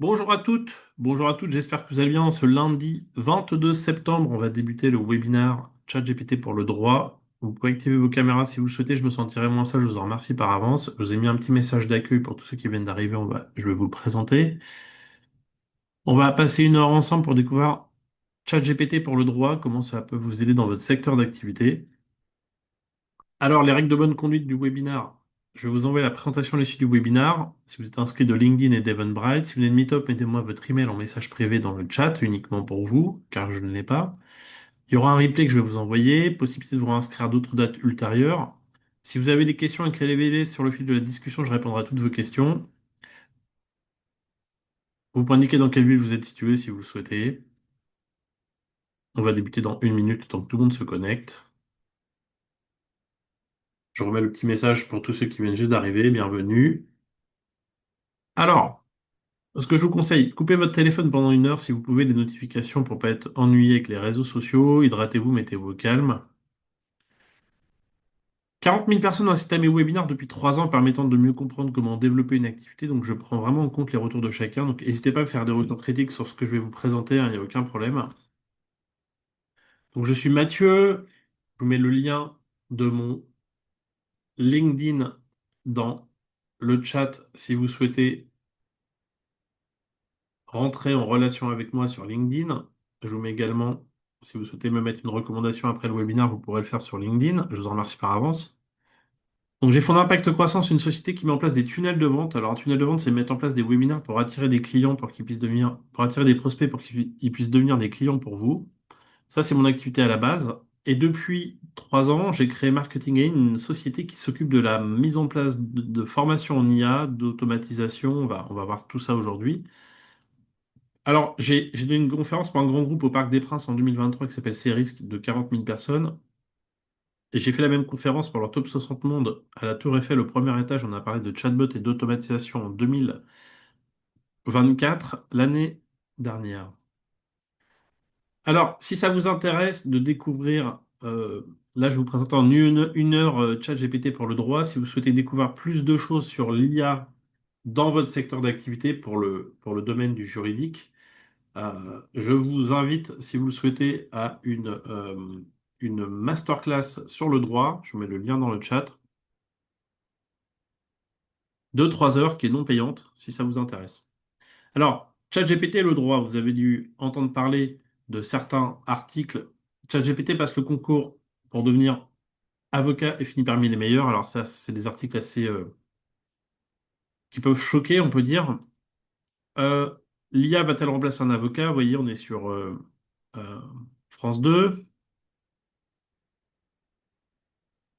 Bonjour à toutes, bonjour à toutes, j'espère que vous allez bien. Ce lundi 22 septembre, on va débuter le webinaire ChatGPT pour le droit. Vous pouvez activer vos caméras si vous le souhaitez, je me sentirai moins seul, je vous en remercie par avance. Je vous ai mis un petit message d'accueil pour tous ceux qui viennent d'arriver, je vais vous le présenter. On va passer une heure ensemble pour découvrir ChatGPT pour le droit, comment ça peut vous aider dans votre secteur d'activité. Alors, les règles de bonne conduite du webinaire. Je vais vous envoyer la présentation à l'issue du webinaire. Si vous êtes inscrit de LinkedIn et d'Eventbrite, si vous venez de Meetup, mettez-moi votre email en message privé dans le chat, uniquement pour vous, car je ne l'ai pas. Il y aura un replay que je vais vous envoyer, possibilité de vous inscrire à d'autres dates ultérieures. Si vous avez des questions, écrivez-les sur le fil de la discussion, je répondrai à toutes vos questions. Vous pouvez indiquer dans quelle ville vous êtes situé si vous le souhaitez. On va débuter dans une minute, le temps que tout le monde se connecte. Je remets le petit message pour tous ceux qui viennent juste d'arriver, bienvenue. Alors, ce que je vous conseille, coupez votre téléphone pendant une heure si vous pouvez, les notifications pour pas être ennuyé avec les réseaux sociaux. Hydratez-vous, mettez-vous au calme. 40 000 personnes ont assisté à mes webinaires depuis 3 ans permettant de mieux comprendre comment développer une activité. Donc je prends vraiment en compte les retours de chacun. Donc n'hésitez pas à me faire des retours critiques sur ce que je vais vous présenter, hein, il n'y a aucun problème. Donc je suis Mathieu. Je vous mets le lien de mon LinkedIn dans le chat si vous souhaitez rentrer en relation avec moi sur LinkedIn. Je vous mets également, si vous souhaitez me mettre une recommandation après le webinaire, vous pourrez le faire sur LinkedIn. Je vous en remercie par avance. Donc, j'ai fondé Impact Croissance, une société qui met en place des tunnels de vente. Alors, un tunnel de vente, c'est mettre en place des webinaires pour attirer des clients, pour qu'ils puissent devenir, pour attirer des prospects, pour qu'ils puissent devenir des clients pour vous. Ça, c'est mon activité à la base. Et depuis 3 ans, j'ai créé Marketing Gain, une société qui s'occupe de la mise en place de formations en IA, d'automatisation. On va voir tout ça aujourd'hui. Alors, j'ai donné une conférence pour un grand groupe au Parc des Princes en 2023 qui s'appelle Cérisk de 40 000 personnes. Et j'ai fait la même conférence pour leur Top 60 Monde à la Tour Eiffel au premier étage. On a parlé de chatbot et d'automatisation en 2024, l'année dernière. Alors, si ça vous intéresse de découvrir, là je vous présente en une heure ChatGPT pour le droit. Si vous souhaitez découvrir plus de choses sur l'IA dans votre secteur d'activité pour le domaine du juridique, je vous invite, si vous le souhaitez, à une masterclass sur le droit. Je vous mets le lien dans le chat. De 3 heures qui est non payante, si ça vous intéresse. Alors, ChatGPT et le droit, vous avez dû entendre parler de certains articles. ChatGPT passe le concours pour devenir avocat et finit parmi les meilleurs. Alors ça, c'est des articles assez qui peuvent choquer, on peut dire. Euh, L'IA va-t-elle remplacer un avocat? Vous voyez, on est sur euh, France 2.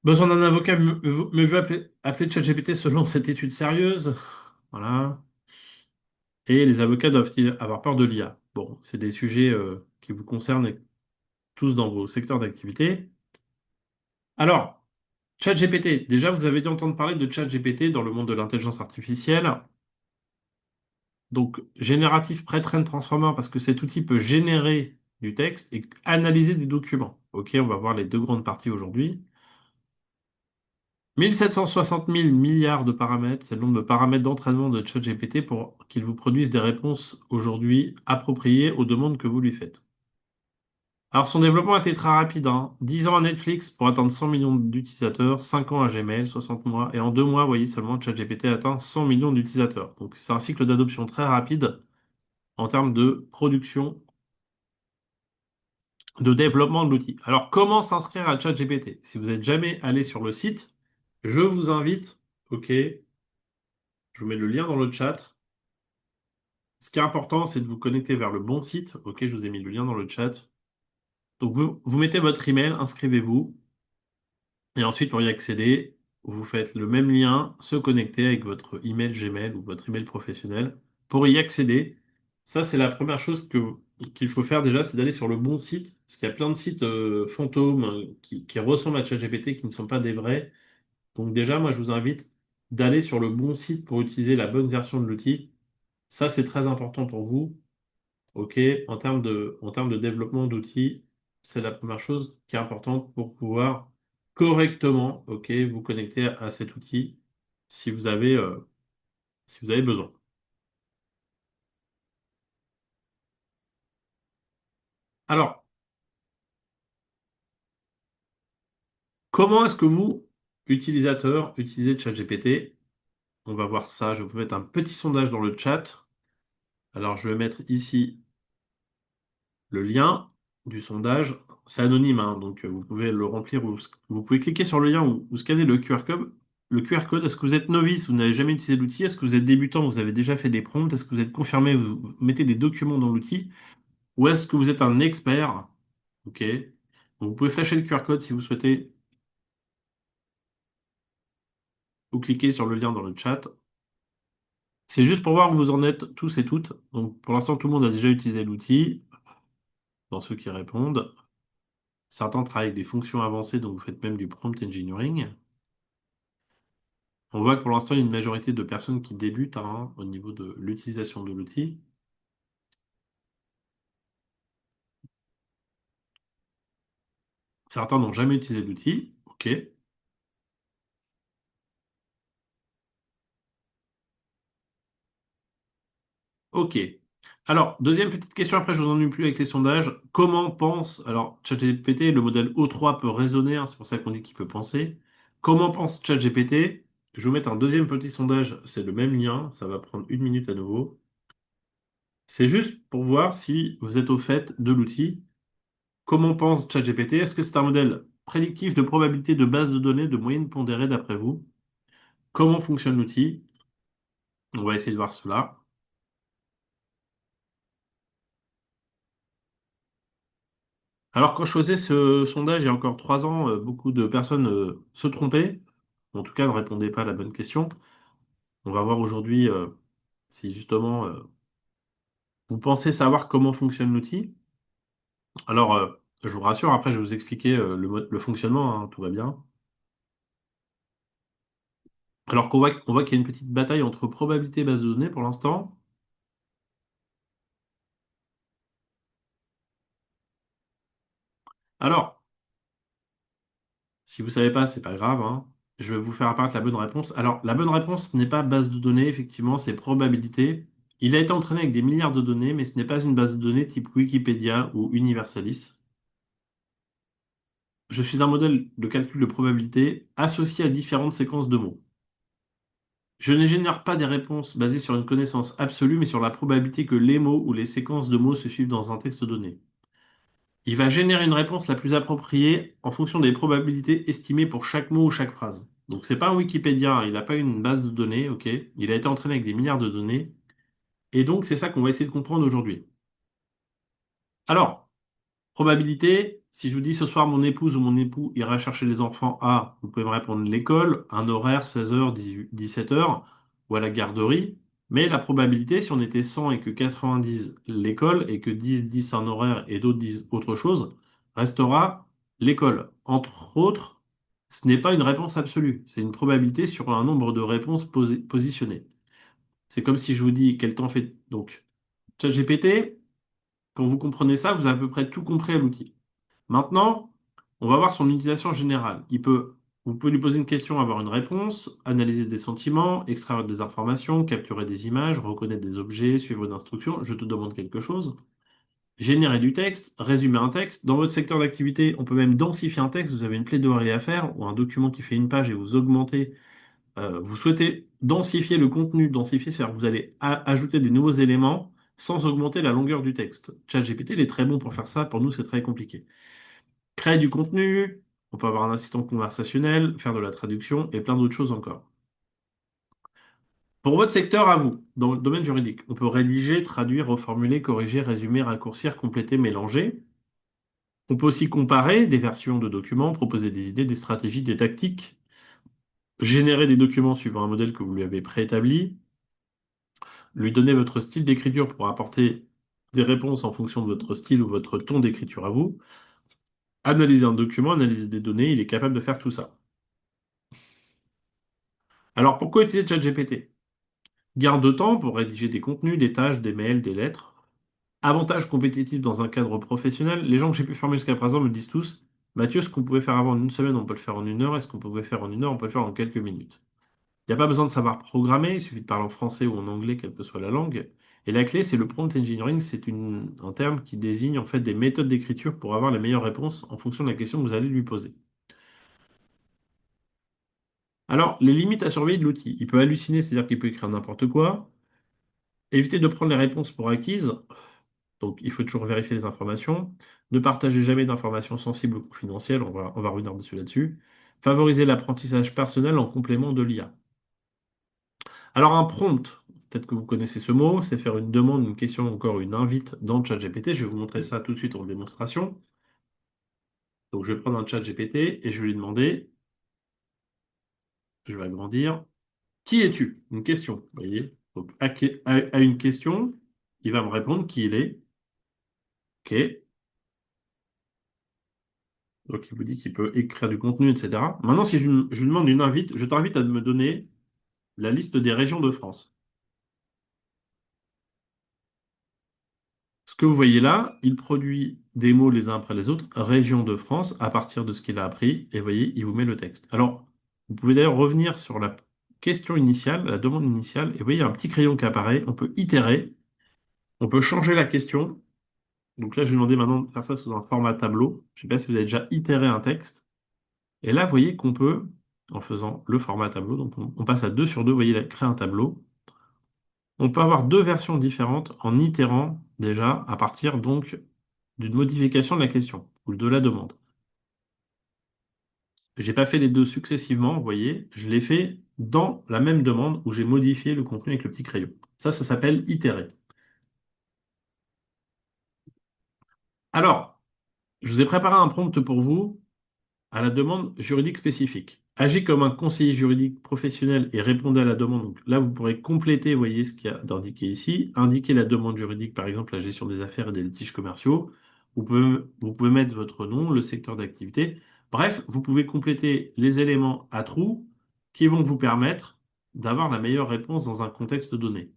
Besoin d'un avocat, me veut appeler ChatGPT selon cette étude sérieuse. Voilà. Et les avocats doivent-ils avoir peur de l'IA? Bon, c'est des sujets qui vous concernent tous dans vos secteurs d'activité. Alors, ChatGPT, déjà, vous avez dû entendre parler de ChatGPT dans le monde de l'intelligence artificielle. Donc, génératif Pre-trained Transformer, parce que cet outil peut générer du texte et analyser des documents. OK, on va voir les deux grandes parties aujourd'hui. 1760 000 milliards de paramètres, c'est le nombre de paramètres d'entraînement de ChatGPT pour qu'il vous produise des réponses aujourd'hui appropriées aux demandes que vous lui faites. Alors, son développement a été très rapide, hein. 10 ans à Netflix pour atteindre 100 millions d'utilisateurs, 5 ans à Gmail, 60 mois, et en 2 mois, vous voyez seulement, ChatGPT a atteint 100 millions d'utilisateurs. Donc, c'est un cycle d'adoption très rapide en termes de production, de développement de l'outil. Alors, comment s'inscrire à ChatGPT? Si vous n'êtes jamais allé sur le site, je vous invite, OK, je vous mets le lien dans le chat. Ce qui est important, c'est de vous connecter vers le bon site. OK, je vous ai mis le lien dans le chat. Donc, vous mettez votre email, inscrivez-vous. Et ensuite, pour y accéder, vous faites le même lien, se connecter avec votre email Gmail ou votre email professionnel. Pour y accéder, ça, c'est la première chose qu'il faut faire déjà, c'est d'aller sur le bon site. Parce qu'il y a plein de sites fantômes qui ressemblent à ChatGPT, qui ne sont pas des vrais. Donc déjà, moi, je vous invite d'aller sur le bon site pour utiliser la bonne version de l'outil. Ça, c'est très important pour vous. OK, en termes de développement d'outils, c'est la première chose qui est importante pour pouvoir correctement, OK, vous connecter à cet outil si vous avez besoin. Alors, comment est-ce que vous, utilisateurs, utilisez ChatGPT? On va voir ça. Je vais vous mettre un petit sondage dans le chat. Alors, je vais mettre ici le lien du sondage. C'est anonyme, hein, donc vous pouvez le remplir ou vous pouvez cliquer sur le lien ou scanner le QR code. Le QR code, est-ce que vous êtes novice, vous n'avez jamais utilisé l'outil? Est-ce que vous êtes débutant, vous avez déjà fait des prompts? Est-ce que vous êtes confirmé, vous mettez des documents dans l'outil? Ou est-ce que vous êtes un expert? Ok. Donc, vous pouvez flasher le QR code si vous souhaitez, ou cliquer sur le lien dans le chat. C'est juste pour voir où vous en êtes tous et toutes. Donc, pour l'instant, tout le monde a déjà utilisé l'outil, dans ceux qui répondent. Certains travaillent avec des fonctions avancées, donc vous faites même du prompt engineering. On voit que pour l'instant, il y a une majorité de personnes qui débutent hein, au niveau de l'utilisation de l'outil. Certains n'ont jamais utilisé l'outil. OK. OK. Alors, deuxième petite question, après je vous ennuie plus avec les sondages. Comment pense, alors ChatGPT, le modèle O3 peut raisonner, hein, c'est pour ça qu'on dit qu'il peut penser. Comment pense ChatGPT? Je vais vous mettre un deuxième petit sondage, c'est le même lien, ça va prendre 1 minute à nouveau. C'est juste pour voir si vous êtes au fait de l'outil. Comment pense ChatGPT? Est-ce que c'est un modèle prédictif de probabilité de base de données de moyenne pondérée d'après vous? Comment fonctionne l'outil? On va essayer de voir cela. Alors, quand je faisais ce sondage il y a encore 3 ans, beaucoup de personnes se trompaient, en tout cas ne répondaient pas à la bonne question. On va voir aujourd'hui si justement vous pensez savoir comment fonctionne l'outil. Alors, je vous rassure, après je vais vous expliquer le fonctionnement, hein, tout va bien. Alors qu'on voit qu'il y a une petite bataille entre probabilité et base de données pour l'instant. Alors, si vous savez pas, c'est pas grave, hein. Je vais vous faire apparaître la bonne réponse. Alors, la bonne réponse n'est pas base de données, effectivement, c'est probabilité. Il a été entraîné avec des milliards de données, mais ce n'est pas une base de données type Wikipédia ou Universalis. Je suis un modèle de calcul de probabilité associé à différentes séquences de mots. Je ne génère pas des réponses basées sur une connaissance absolue, mais sur la probabilité que les mots ou les séquences de mots se suivent dans un texte donné. Il va générer une réponse la plus appropriée en fonction des probabilités estimées pour chaque mot ou chaque phrase. Donc c'est pas un Wikipédia, hein, il n'a pas une base de données, ok? Il a été entraîné avec des milliards de données, et donc c'est ça qu'on va essayer de comprendre aujourd'hui. Alors, probabilité, si je vous dis ce soir mon épouse ou mon époux ira chercher les enfants à, vous pouvez me répondre l'école, un horaire 16h, 17h, ou à la garderie. Mais la probabilité, si on était 100 et que 80 disent l'école et que 10 disent un horaire et d'autres disent autre chose, restera l'école. Entre autres, ce n'est pas une réponse absolue, c'est une probabilité sur un nombre de réponses positionnées. C'est comme si je vous dis quel temps fait. Donc, ChatGPT, quand vous comprenez ça, vous avez à peu près tout compris à l'outil. Maintenant, on va voir son utilisation générale. Vous pouvez lui poser une question, avoir une réponse, analyser des sentiments, extraire des informations, capturer des images, reconnaître des objets, suivre une instruction. Je te demande quelque chose. Générer du texte, résumer un texte. Dans votre secteur d'activité, on peut même densifier un texte. Vous avez une plaidoirie à faire ou un document qui fait une page et vous augmentez. Vous souhaitez densifier le contenu. Densifier, c'est-à-dire que vous allez ajouter des nouveaux éléments sans augmenter la longueur du texte. ChatGPT, il est très bon pour faire ça. Pour nous, c'est très compliqué. Créer du contenu, on peut avoir un assistant conversationnel, faire de la traduction et plein d'autres choses encore. Pour votre secteur à vous, dans le domaine juridique, on peut rédiger, traduire, reformuler, corriger, résumer, raccourcir, compléter, mélanger. On peut aussi comparer des versions de documents, proposer des idées, des stratégies, des tactiques, générer des documents suivant un modèle que vous lui avez préétabli, lui donner votre style d'écriture pour apporter des réponses en fonction de votre style ou votre ton d'écriture à vous, analyser un document, analyser des données, il est capable de faire tout ça. Alors pourquoi utiliser ChatGPT? Garde de temps pour rédiger des contenus, des tâches, des mails, des lettres. Avantage compétitif dans un cadre professionnel. Les gens que j'ai pu former jusqu'à présent me disent tous, Mathieu, ce qu'on pouvait faire avant en une semaine, on peut le faire en 1 heure, et ce qu'on pouvait faire en 1 heure, on peut le faire en quelques minutes. Il n'y a pas besoin de savoir programmer, il suffit de parler en français ou en anglais, quelle que soit la langue. Et la clé, c'est le prompt engineering, c'est un terme qui désigne en fait des méthodes d'écriture pour avoir la meilleure réponse en fonction de la question que vous allez lui poser. Alors, les limites à surveiller de l'outil. Il peut halluciner, c'est-à-dire qu'il peut écrire n'importe quoi. Éviter de prendre les réponses pour acquises. Donc, il faut toujours vérifier les informations. Ne partagez jamais d'informations sensibles ou confidentielles. On va revenir dessus là-dessus. Favoriser l'apprentissage personnel en complément de l'IA. Alors, un prompt, peut-être que vous connaissez ce mot, c'est faire une demande, une question, encore une invite dans le chat GPT. Je vais vous montrer ça tout de suite en démonstration. Donc, je vais prendre un chat GPT et je vais lui demander, je vais agrandir, qui es-tu? Une question, vous voyez? Donc, à une question, il va me répondre qui il est. OK. Donc, il vous dit qu'il peut écrire du contenu, etc. Maintenant, si je lui demande une invite, je t'invite à me donner la liste des régions de France. Ce que vous voyez là, il produit des mots les uns après les autres, région de France, à partir de ce qu'il a appris, et vous voyez, il vous met le texte. Alors, vous pouvez d'ailleurs revenir sur la question initiale, la demande initiale, et vous voyez, il y a un petit crayon qui apparaît, on peut itérer, on peut changer la question. Donc là, je vais demander maintenant de faire ça sous un format tableau. Je ne sais pas si vous avez déjà itéré un texte. Et là, vous voyez qu'on peut, en faisant le format tableau, donc on passe à 2 sur 2, vous voyez, là, créer un tableau. On peut avoir deux versions différentes en itérant déjà à partir donc d'une modification de la question ou de la demande. J'ai pas fait les deux successivement, vous voyez, je l'ai fait dans la même demande où j'ai modifié le contenu avec le petit crayon. Ça s'appelle itérer. Alors, je vous ai préparé un prompt pour vous à la demande juridique spécifique. Agis comme un conseiller juridique professionnel et répondez à la demande. Donc là, vous pourrez compléter, vous voyez ce qu'il y a d'indiqué ici. Indiquer la demande juridique, par exemple la gestion des affaires et des litiges commerciaux. Vous pouvez mettre votre nom, le secteur d'activité. Bref, vous pouvez compléter les éléments à trous qui vont vous permettre d'avoir la meilleure réponse dans un contexte donné.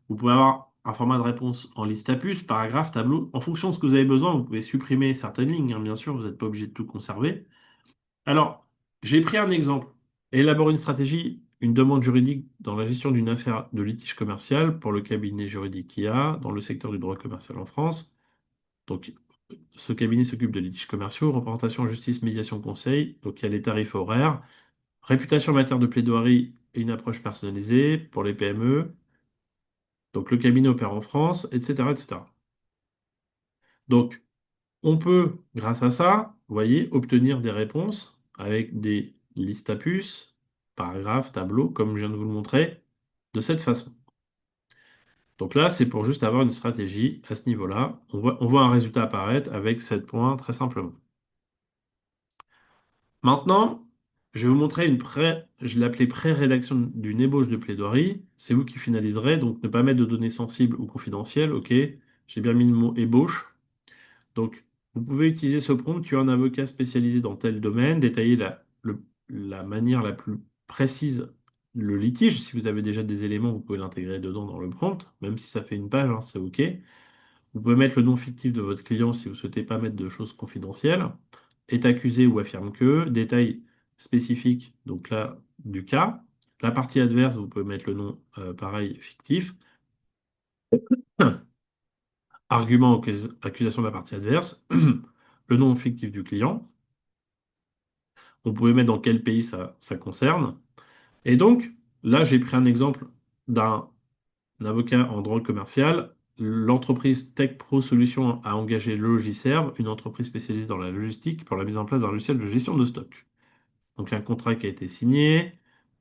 Vous pouvez avoir un format de réponse en liste à puces, paragraphe, tableau. En fonction de ce que vous avez besoin, vous pouvez supprimer certaines lignes, hein, bien sûr, vous n'êtes pas obligé de tout conserver. Alors, j'ai pris un exemple. Élaborer une stratégie, une demande juridique dans la gestion d'une affaire de litige commercial pour le cabinet juridique IA dans le secteur du droit commercial en France. Donc, ce cabinet s'occupe de litiges commerciaux, représentation en justice, médiation, conseil. Donc, il y a les tarifs horaires, réputation en matière de plaidoirie et une approche personnalisée pour les PME. Donc, le cabinet opère en France, etc., etc. Donc, on peut, grâce à ça, vous voyez, obtenir des réponses avec des listes à puces, paragraphes, tableaux, comme je viens de vous le montrer, de cette façon. Donc là, c'est pour juste avoir une stratégie à ce niveau-là. On voit un résultat apparaître avec 7 points très simplement. Maintenant, je vais vous montrer je l'ai appelé pré-rédaction d'une ébauche de plaidoirie. C'est vous qui finaliserez, donc ne pas mettre de données sensibles ou confidentielles, ok? J'ai bien mis le mot ébauche. Donc, vous pouvez utiliser ce prompt, tu es un avocat spécialisé dans tel domaine, détailler la manière la plus précise le litige. Si vous avez déjà des éléments, vous pouvez l'intégrer dedans dans le prompt, même si ça fait une page, hein, c'est OK. Vous pouvez mettre le nom fictif de votre client si vous ne souhaitez pas mettre de choses confidentielles. Est accusé ou affirme que, détail spécifique, donc là, du cas. La partie adverse, vous pouvez mettre le nom, pareil, fictif. Argument, accusation de la partie adverse. Le nom fictif du client. On pouvait mettre dans quel pays ça concerne. Et donc, là, j'ai pris un exemple d'un avocat en droit commercial. L'entreprise Tech Pro Solutions a engagé Logiserve, une entreprise spécialisée dans la logistique, pour la mise en place d'un logiciel de gestion de stock. Donc, un contrat qui a été signé.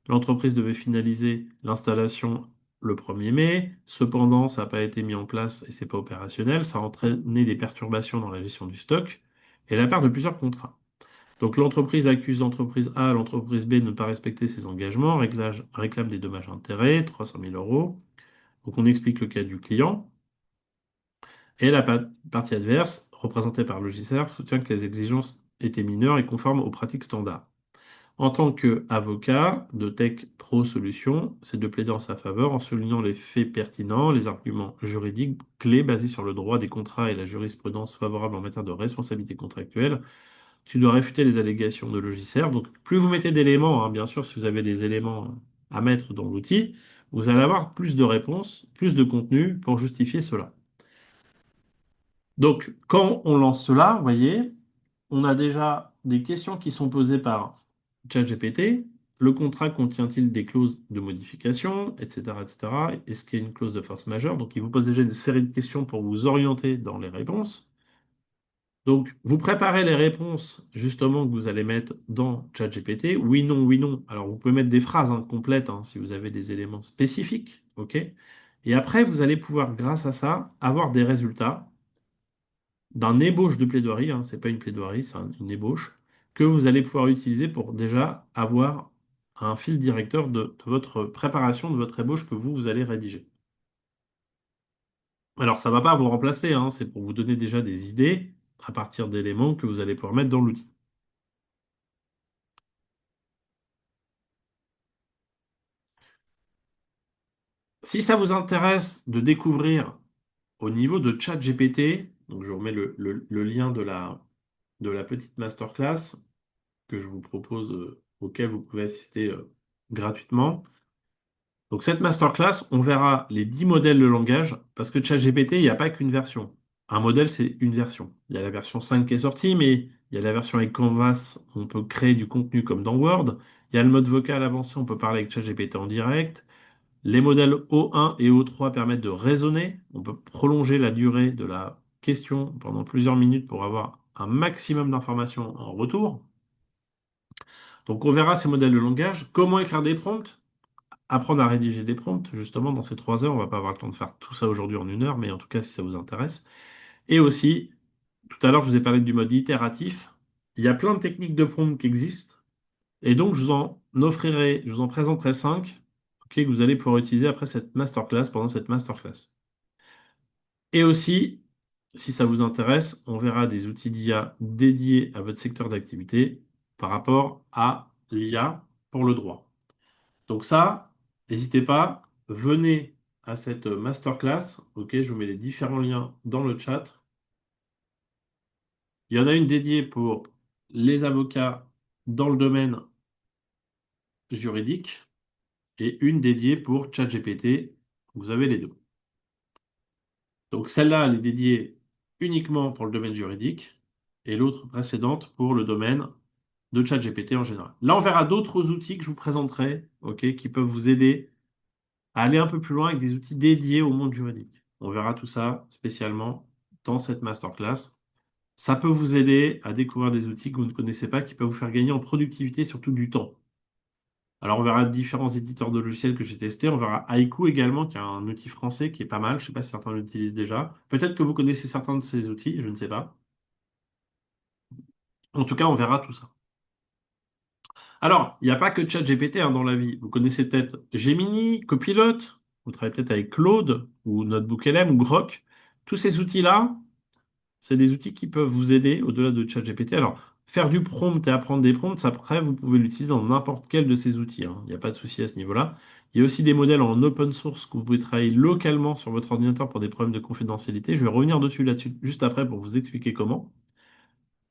L'entreprise devait finaliser l'installation le 1er mai. Cependant, ça n'a pas été mis en place et c'est pas opérationnel. Ça a entraîné des perturbations dans la gestion du stock et la perte de plusieurs contrats. Donc l'entreprise accuse l'entreprise A, l'entreprise B de ne pas respecter ses engagements, réclame des dommages-intérêts, 300 000 euros. Donc on explique le cas du client. Et la partie adverse, représentée par le Logicert, soutient que les exigences étaient mineures et conformes aux pratiques standards. En tant qu'avocat de Tech Pro Solutions, c'est de plaider en sa faveur en soulignant les faits pertinents, les arguments juridiques clés basés sur le droit des contrats et la jurisprudence favorable en matière de responsabilité contractuelle. Tu dois réfuter les allégations de Logicert. Donc, plus vous mettez d'éléments, hein, bien sûr, si vous avez des éléments à mettre dans l'outil, vous allez avoir plus de réponses, plus de contenu pour justifier cela. Donc, quand on lance cela, vous voyez, on a déjà des questions qui sont posées par ChatGPT. Le contrat contient-il des clauses de modification, etc., etc. Est-ce qu'il y a une clause de force majeure? Donc, il vous pose déjà une série de questions pour vous orienter dans les réponses. Donc, vous préparez les réponses justement que vous allez mettre dans ChatGPT. Oui, non, oui, non. Alors, vous pouvez mettre des phrases complètes si vous avez des éléments spécifiques. OK? Et après, vous allez pouvoir, grâce à ça, avoir des résultats d'un ébauche de plaidoirie. C'est pas une plaidoirie, c'est une ébauche que vous allez pouvoir utiliser pour déjà avoir un fil directeur de votre préparation, de votre ébauche que vous allez rédiger. Alors, ça ne va pas vous remplacer, c'est pour vous donner déjà des idées à partir d'éléments que vous allez pouvoir mettre dans l'outil. Si ça vous intéresse de découvrir au niveau de ChatGPT, donc je vous remets le lien de la petite masterclass que je vous propose, auquel vous pouvez assister gratuitement. Donc cette masterclass, on verra les 10 modèles de langage, parce que ChatGPT, il n'y a pas qu'une version. Un modèle, c'est une version. Il y a la version 5 qui est sortie, mais il y a la version avec Canvas, on peut créer du contenu comme dans Word. Il y a le mode vocal avancé, on peut parler avec ChatGPT en direct. Les modèles O1 et O3 permettent de raisonner. On peut prolonger la durée de la question pendant plusieurs minutes pour avoir un maximum d'informations en retour. Donc on verra ces modèles de langage. Comment écrire des prompts? Apprendre à rédiger des prompts, justement, dans ces 3 heures. On va pas avoir le temps de faire tout ça aujourd'hui en 1 heure, mais en tout cas, si ça vous intéresse. Et aussi, tout à l'heure, je vous ai parlé du mode itératif. Il y a plein de techniques de prompt qui existent. Et donc, je vous en présenterai 5, ok, que vous allez pouvoir utiliser après cette masterclass, pendant cette masterclass. Et aussi, si ça vous intéresse, on verra des outils d'IA dédiés à votre secteur d'activité par rapport à l'IA pour le droit. Donc ça, n'hésitez pas, venez à cette masterclass. Ok, je vous mets les différents liens dans le chat. Il y en a une dédiée pour les avocats dans le domaine juridique et une dédiée pour ChatGPT. Vous avez les deux. Donc celle-là, elle est dédiée uniquement pour le domaine juridique et l'autre précédente pour le domaine de ChatGPT en général. Là, on verra d'autres outils que je vous présenterai, ok, qui peuvent vous aider à aller un peu plus loin avec des outils dédiés au monde juridique. On verra tout ça spécialement dans cette masterclass. Ça peut vous aider à découvrir des outils que vous ne connaissez pas qui peuvent vous faire gagner en productivité, surtout du temps. Alors, on verra différents éditeurs de logiciels que j'ai testés. On verra Haiku également, qui est un outil français qui est pas mal. Je ne sais pas si certains l'utilisent déjà. Peut-être que vous connaissez certains de ces outils, je ne sais pas. En tout cas, on verra tout ça. Alors, il n'y a pas que ChatGPT dans la vie. Vous connaissez peut-être Gemini, Copilot, vous travaillez peut-être avec Claude ou NotebookLM ou Grok. Tous ces outils-là, c'est des outils qui peuvent vous aider au-delà de ChatGPT. Alors, faire du prompt et apprendre des prompts, après, vous pouvez l'utiliser dans n'importe quel de ces outils. Il n'y a pas de souci à ce niveau-là. Il y a aussi des modèles en open source que vous pouvez travailler localement sur votre ordinateur pour des problèmes de confidentialité. Je vais revenir dessus là-dessus juste après pour vous expliquer comment.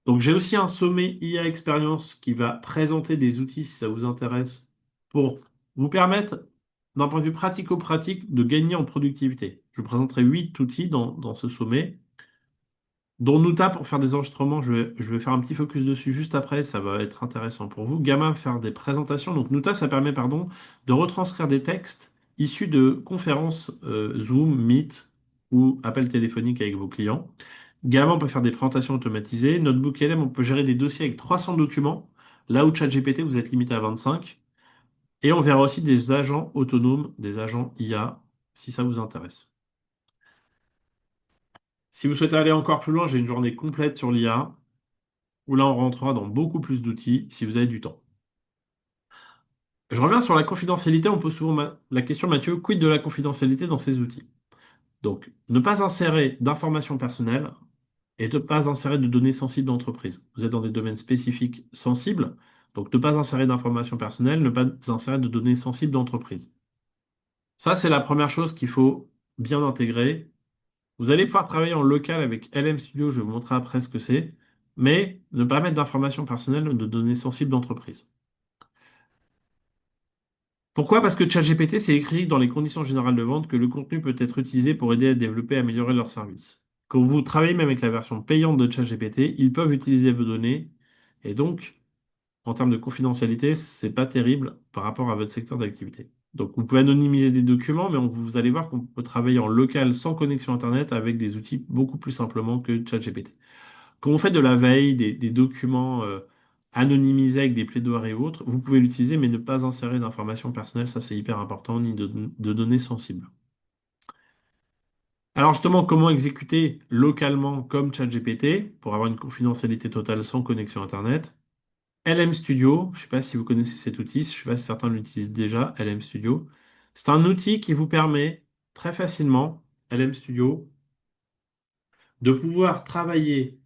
Donc, j'ai aussi un sommet IA Experience qui va présenter des outils, si ça vous intéresse, pour vous permettre, d'un point de vue pratico-pratique, de gagner en productivité. Je vous présenterai 8 outils dans ce sommet. Dont Nuta pour faire des enregistrements, je vais faire un petit focus dessus juste après, ça va être intéressant pour vous. Gamma faire des présentations. Donc Nuta, ça permet, pardon, de retranscrire des textes issus de conférences Zoom, Meet ou appels téléphoniques avec vos clients. Gamma, on peut faire des présentations automatisées. Notebook LM, on peut gérer des dossiers avec 300 documents. Là où ChatGPT, vous êtes limité à 25. Et on verra aussi des agents autonomes, des agents IA, si ça vous intéresse. Si vous souhaitez aller encore plus loin, j'ai une journée complète sur l'IA, où là on rentrera dans beaucoup plus d'outils si vous avez du temps. Je reviens sur la confidentialité. On pose souvent la question, Mathieu, quid de la confidentialité dans ces outils? Donc, ne pas insérer d'informations personnelles et ne pas insérer de données sensibles d'entreprise. Vous êtes dans des domaines spécifiques sensibles, donc ne pas insérer d'informations personnelles, ne pas insérer de données sensibles d'entreprise. Ça, c'est la première chose qu'il faut bien intégrer. Vous allez pouvoir travailler en local avec LM Studio, je vais vous montrer après ce que c'est, mais ne pas mettre d'informations personnelles, de données sensibles d'entreprise. Pourquoi? Parce que ChatGPT, c'est écrit dans les conditions générales de vente que le contenu peut être utilisé pour aider à développer et améliorer leur service. Quand vous travaillez même avec la version payante de ChatGPT, ils peuvent utiliser vos données. Et donc, en termes de confidentialité, c'est pas terrible par rapport à votre secteur d'activité. Donc, vous pouvez anonymiser des documents, mais vous allez voir qu'on peut travailler en local sans connexion Internet avec des outils beaucoup plus simplement que ChatGPT. Quand vous faites de la veille, des documents anonymisés avec des plaidoiries et autres, vous pouvez l'utiliser, mais ne pas insérer d'informations personnelles, ça c'est hyper important, ni de données sensibles. Alors justement, comment exécuter localement comme ChatGPT pour avoir une confidentialité totale sans connexion Internet? LM Studio, je ne sais pas si vous connaissez cet outil, je ne sais pas si certains l'utilisent déjà, LM Studio. C'est un outil qui vous permet très facilement, LM Studio, de pouvoir travailler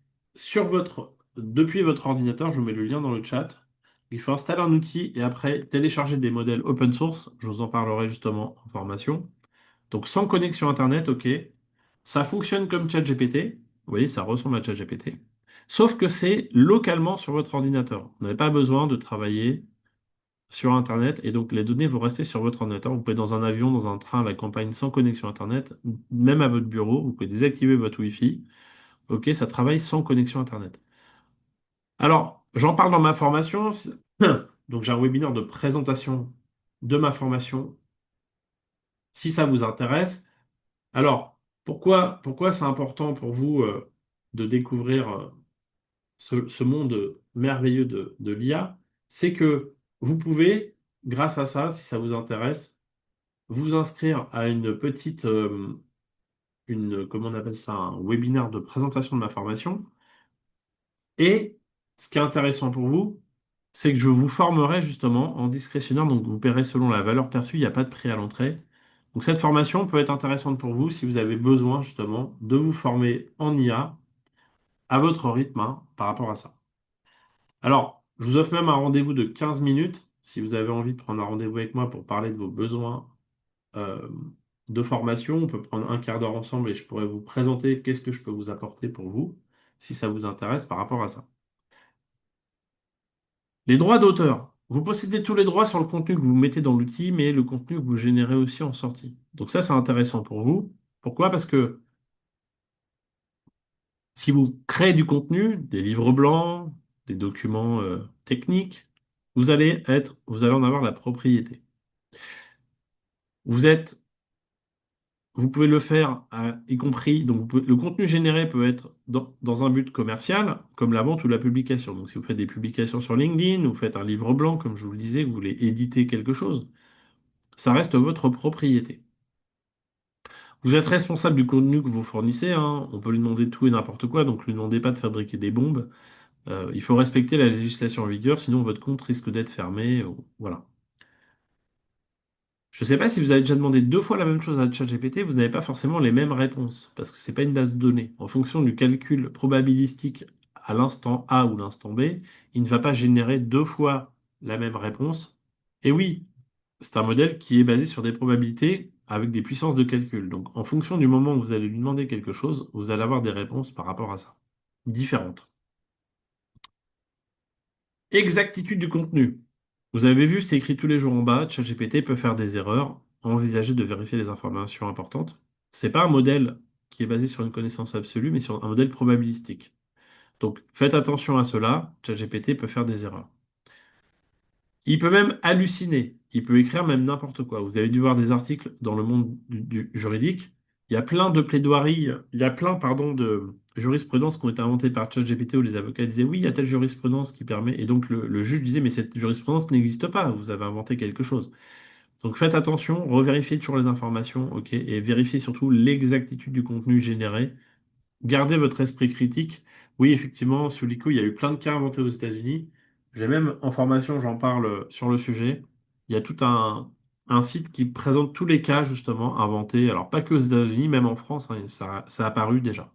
depuis votre ordinateur. Je vous mets le lien dans le chat. Il faut installer un outil et après télécharger des modèles open source. Je vous en parlerai justement en formation. Donc sans connexion Internet, ok. Ça fonctionne comme ChatGPT. Vous voyez, ça ressemble à ChatGPT. Sauf que c'est localement sur votre ordinateur. Vous n'avez pas besoin de travailler sur Internet et donc les données vont rester sur votre ordinateur. Vous pouvez être dans un avion, dans un train à la campagne sans connexion Internet, même à votre bureau, vous pouvez désactiver votre Wi-Fi. Ok, ça travaille sans connexion Internet. Alors, j'en parle dans ma formation. Donc, j'ai un webinaire de présentation de ma formation, si ça vous intéresse. Alors, pourquoi c'est important pour vous de découvrir ce monde merveilleux de l'IA? C'est que vous pouvez, grâce à ça, si ça vous intéresse, vous inscrire à comment on appelle ça, un webinaire de présentation de ma formation. Et ce qui est intéressant pour vous, c'est que je vous formerai justement en discrétionnaire, donc vous paierez selon la valeur perçue, il n'y a pas de prix à l'entrée. Donc cette formation peut être intéressante pour vous si vous avez besoin justement de vous former en IA à votre rythme hein, par rapport à ça. Alors, je vous offre même un rendez-vous de 15 minutes si vous avez envie de prendre un rendez-vous avec moi pour parler de vos besoins euh, de formation. On peut prendre un quart d'heure ensemble et je pourrais vous présenter qu'est-ce que je peux vous apporter pour vous si ça vous intéresse par rapport à ça. Les droits d'auteur. Vous possédez tous les droits sur le contenu que vous mettez dans l'outil, mais le contenu que vous générez aussi en sortie. Donc ça, c'est intéressant pour vous. Pourquoi? Parce que si vous créez du contenu, des livres blancs, des documents techniques, vous allez en avoir la propriété. Vous êtes, vous pouvez le faire, y compris, donc le contenu généré peut être dans un but commercial, comme la vente ou la publication. Donc si vous faites des publications sur LinkedIn, vous faites un livre blanc, comme je vous le disais, vous voulez éditer quelque chose, ça reste votre propriété. Vous êtes responsable du contenu que vous fournissez, hein. On peut lui demander tout et n'importe quoi, donc lui demandez pas de fabriquer des bombes. Il faut respecter la législation en vigueur, sinon votre compte risque d'être fermé. Voilà. Je ne sais pas si vous avez déjà demandé deux fois la même chose à ChatGPT, vous n'avez pas forcément les mêmes réponses, parce que ce n'est pas une base de données. En fonction du calcul probabilistique à l'instant A ou l'instant B, il ne va pas générer deux fois la même réponse. Et oui, c'est un modèle qui est basé sur des probabilités avec des puissances de calcul. Donc, en fonction du moment où vous allez lui demander quelque chose, vous allez avoir des réponses par rapport à ça, différentes. Exactitude du contenu. Vous avez vu, c'est écrit tous les jours en bas. ChatGPT peut faire des erreurs. Envisagez de vérifier les informations importantes. C'est pas un modèle qui est basé sur une connaissance absolue, mais sur un modèle probabilistique. Donc, faites attention à cela. ChatGPT peut faire des erreurs. Il peut même halluciner. Il peut écrire même n'importe quoi. Vous avez dû voir des articles dans le monde du juridique. Il y a plein de plaidoiries, il y a plein, pardon, de jurisprudences qui ont été inventées par ChatGPT où les avocats disaient oui, il y a telle jurisprudence qui permet. Et donc le juge disait mais cette jurisprudence n'existe pas, vous avez inventé quelque chose. Donc faites attention, revérifiez toujours les informations, ok, et vérifiez surtout l'exactitude du contenu généré. Gardez votre esprit critique. Oui, effectivement, sous l'ICO, il y a eu plein de cas inventés aux États-Unis. J'ai même en formation, j'en parle sur le sujet. Il y a tout un site qui présente tous les cas, justement, inventés. Alors, pas que aux États-Unis, même en France, hein, ça a apparu déjà.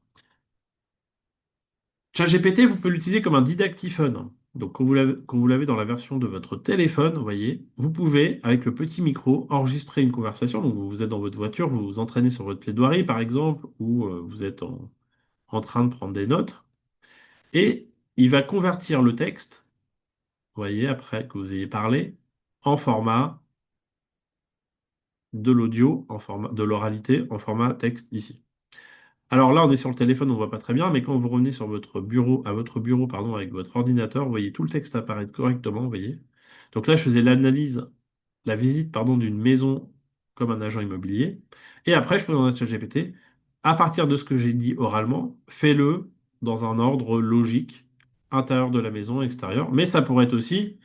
ChatGPT, vous pouvez l'utiliser comme un didactiphone. Donc, quand vous l'avez dans la version de votre téléphone, vous voyez, vous pouvez, avec le petit micro, enregistrer une conversation. Donc, vous êtes dans votre voiture, vous vous entraînez sur votre plaidoirie, par exemple, ou vous êtes en train de prendre des notes. Et il va convertir le texte, vous voyez, après que vous ayez parlé, en format. de l'audio en format, de l'oralité en format texte ici. Alors là, on est sur le téléphone, on voit pas très bien, mais quand vous revenez sur votre bureau, à votre bureau, pardon, avec votre ordinateur, vous voyez tout le texte apparaître correctement, vous voyez. Donc là, je faisais l'analyse, la visite, pardon, d'une maison comme un agent immobilier. Et après, je peux dans un chat GPT, à partir de ce que j'ai dit oralement, fais-le dans un ordre logique, intérieur de la maison, extérieur. Mais ça pourrait être aussi,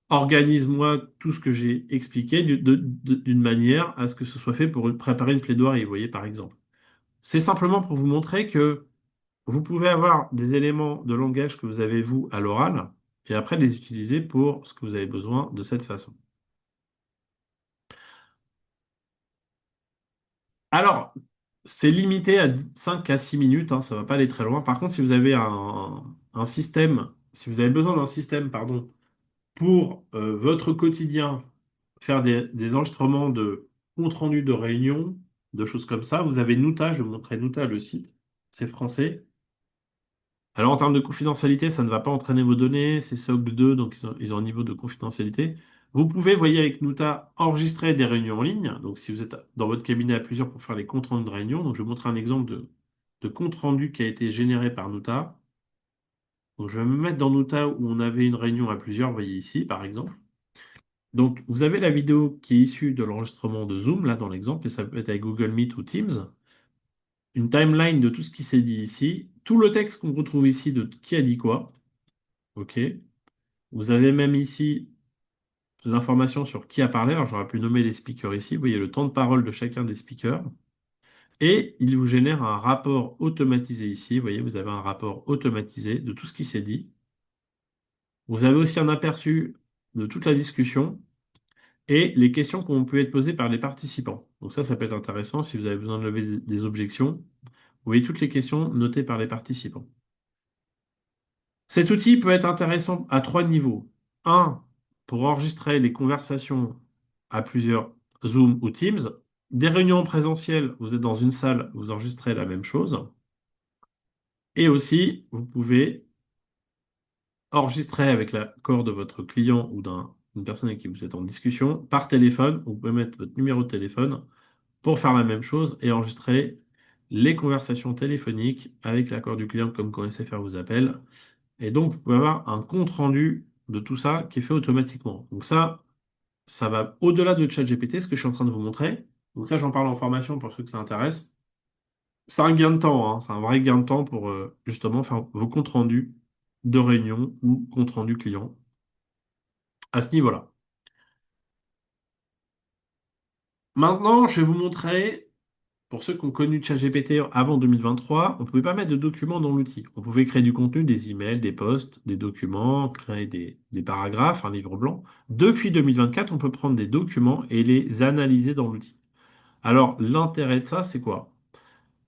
organise-moi tout ce que j'ai expliqué d'une manière à ce que ce soit fait pour préparer une plaidoirie, vous voyez, par exemple. C'est simplement pour vous montrer que vous pouvez avoir des éléments de langage que vous avez, vous, à l'oral, et après les utiliser pour ce que vous avez besoin de cette façon. Alors, c'est limité à 5 à 6 minutes, hein, ça ne va pas aller très loin. Par contre, si vous avez un système, si vous avez besoin d'un système, pardon, pour votre quotidien, faire des enregistrements de compte rendu de réunion, de choses comme ça, vous avez Nuta, je vous montrerai Nuta, le site, c'est français. Alors, en termes de confidentialité, ça ne va pas entraîner vos données, c'est SOC 2, donc ils ont un niveau de confidentialité. Vous pouvez, voyez, avec Nuta, enregistrer des réunions en ligne. Donc, si vous êtes dans votre cabinet à plusieurs pour faire les comptes rendus de réunion, donc je vais vous montrer un exemple de compte rendu qui a été généré par Nuta. Donc, je vais me mettre dans Nuta où on avait une réunion à plusieurs, vous voyez ici, par exemple. Donc, vous avez la vidéo qui est issue de l'enregistrement de Zoom, là, dans l'exemple, et ça peut être avec Google Meet ou Teams. Une timeline de tout ce qui s'est dit ici. Tout le texte qu'on retrouve ici de qui a dit quoi. OK. Vous avez même ici l'information sur qui a parlé. Alors, j'aurais pu nommer les speakers ici. Vous voyez le temps de parole de chacun des speakers. Et il vous génère un rapport automatisé ici. Vous voyez, vous avez un rapport automatisé de tout ce qui s'est dit. Vous avez aussi un aperçu de toute la discussion et les questions qui ont pu être posées par les participants. Donc ça peut être intéressant si vous avez besoin de lever des objections. Vous voyez toutes les questions notées par les participants. Cet outil peut être intéressant à trois niveaux. Un, pour enregistrer les conversations à plusieurs Zoom ou Teams. Des réunions présentielles, vous êtes dans une salle, vous enregistrez la même chose. Et aussi, vous pouvez enregistrer avec l'accord de votre client ou d'une personne avec qui vous êtes en discussion par téléphone. Vous pouvez mettre votre numéro de téléphone pour faire la même chose et enregistrer les conversations téléphoniques avec l'accord du client comme quand SFR vous appelle. Et donc, vous pouvez avoir un compte rendu de tout ça qui est fait automatiquement. Donc ça va au-delà de ChatGPT, ce que je suis en train de vous montrer. Donc ça, j'en parle en formation pour ceux que ça intéresse. C'est un gain de temps, hein. C'est un vrai gain de temps pour justement faire vos comptes rendus de réunion ou comptes rendus client à ce niveau-là. Maintenant, je vais vous montrer, pour ceux qui ont connu ChatGPT avant 2023, on ne pouvait pas mettre de documents dans l'outil. On pouvait créer du contenu, des emails, des posts, des documents, créer des paragraphes, un livre blanc. Depuis 2024, on peut prendre des documents et les analyser dans l'outil. Alors, l'intérêt de ça, c'est quoi?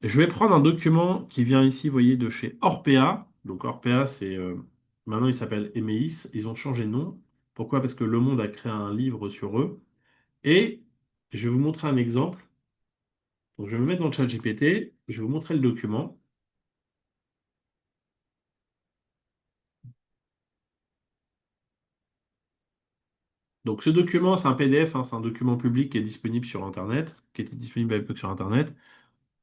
Je vais prendre un document qui vient ici, vous voyez, de chez Orpea. Donc Orpea, maintenant il s'appelle Emeis. Ils ont changé de nom. Pourquoi? Parce que Le Monde a créé un livre sur eux. Et je vais vous montrer un exemple. Donc je vais me mettre dans le chat GPT. Je vais vous montrer le document. Donc ce document, c'est un PDF, hein, c'est un document public qui est disponible sur Internet, qui était disponible à l'époque sur Internet.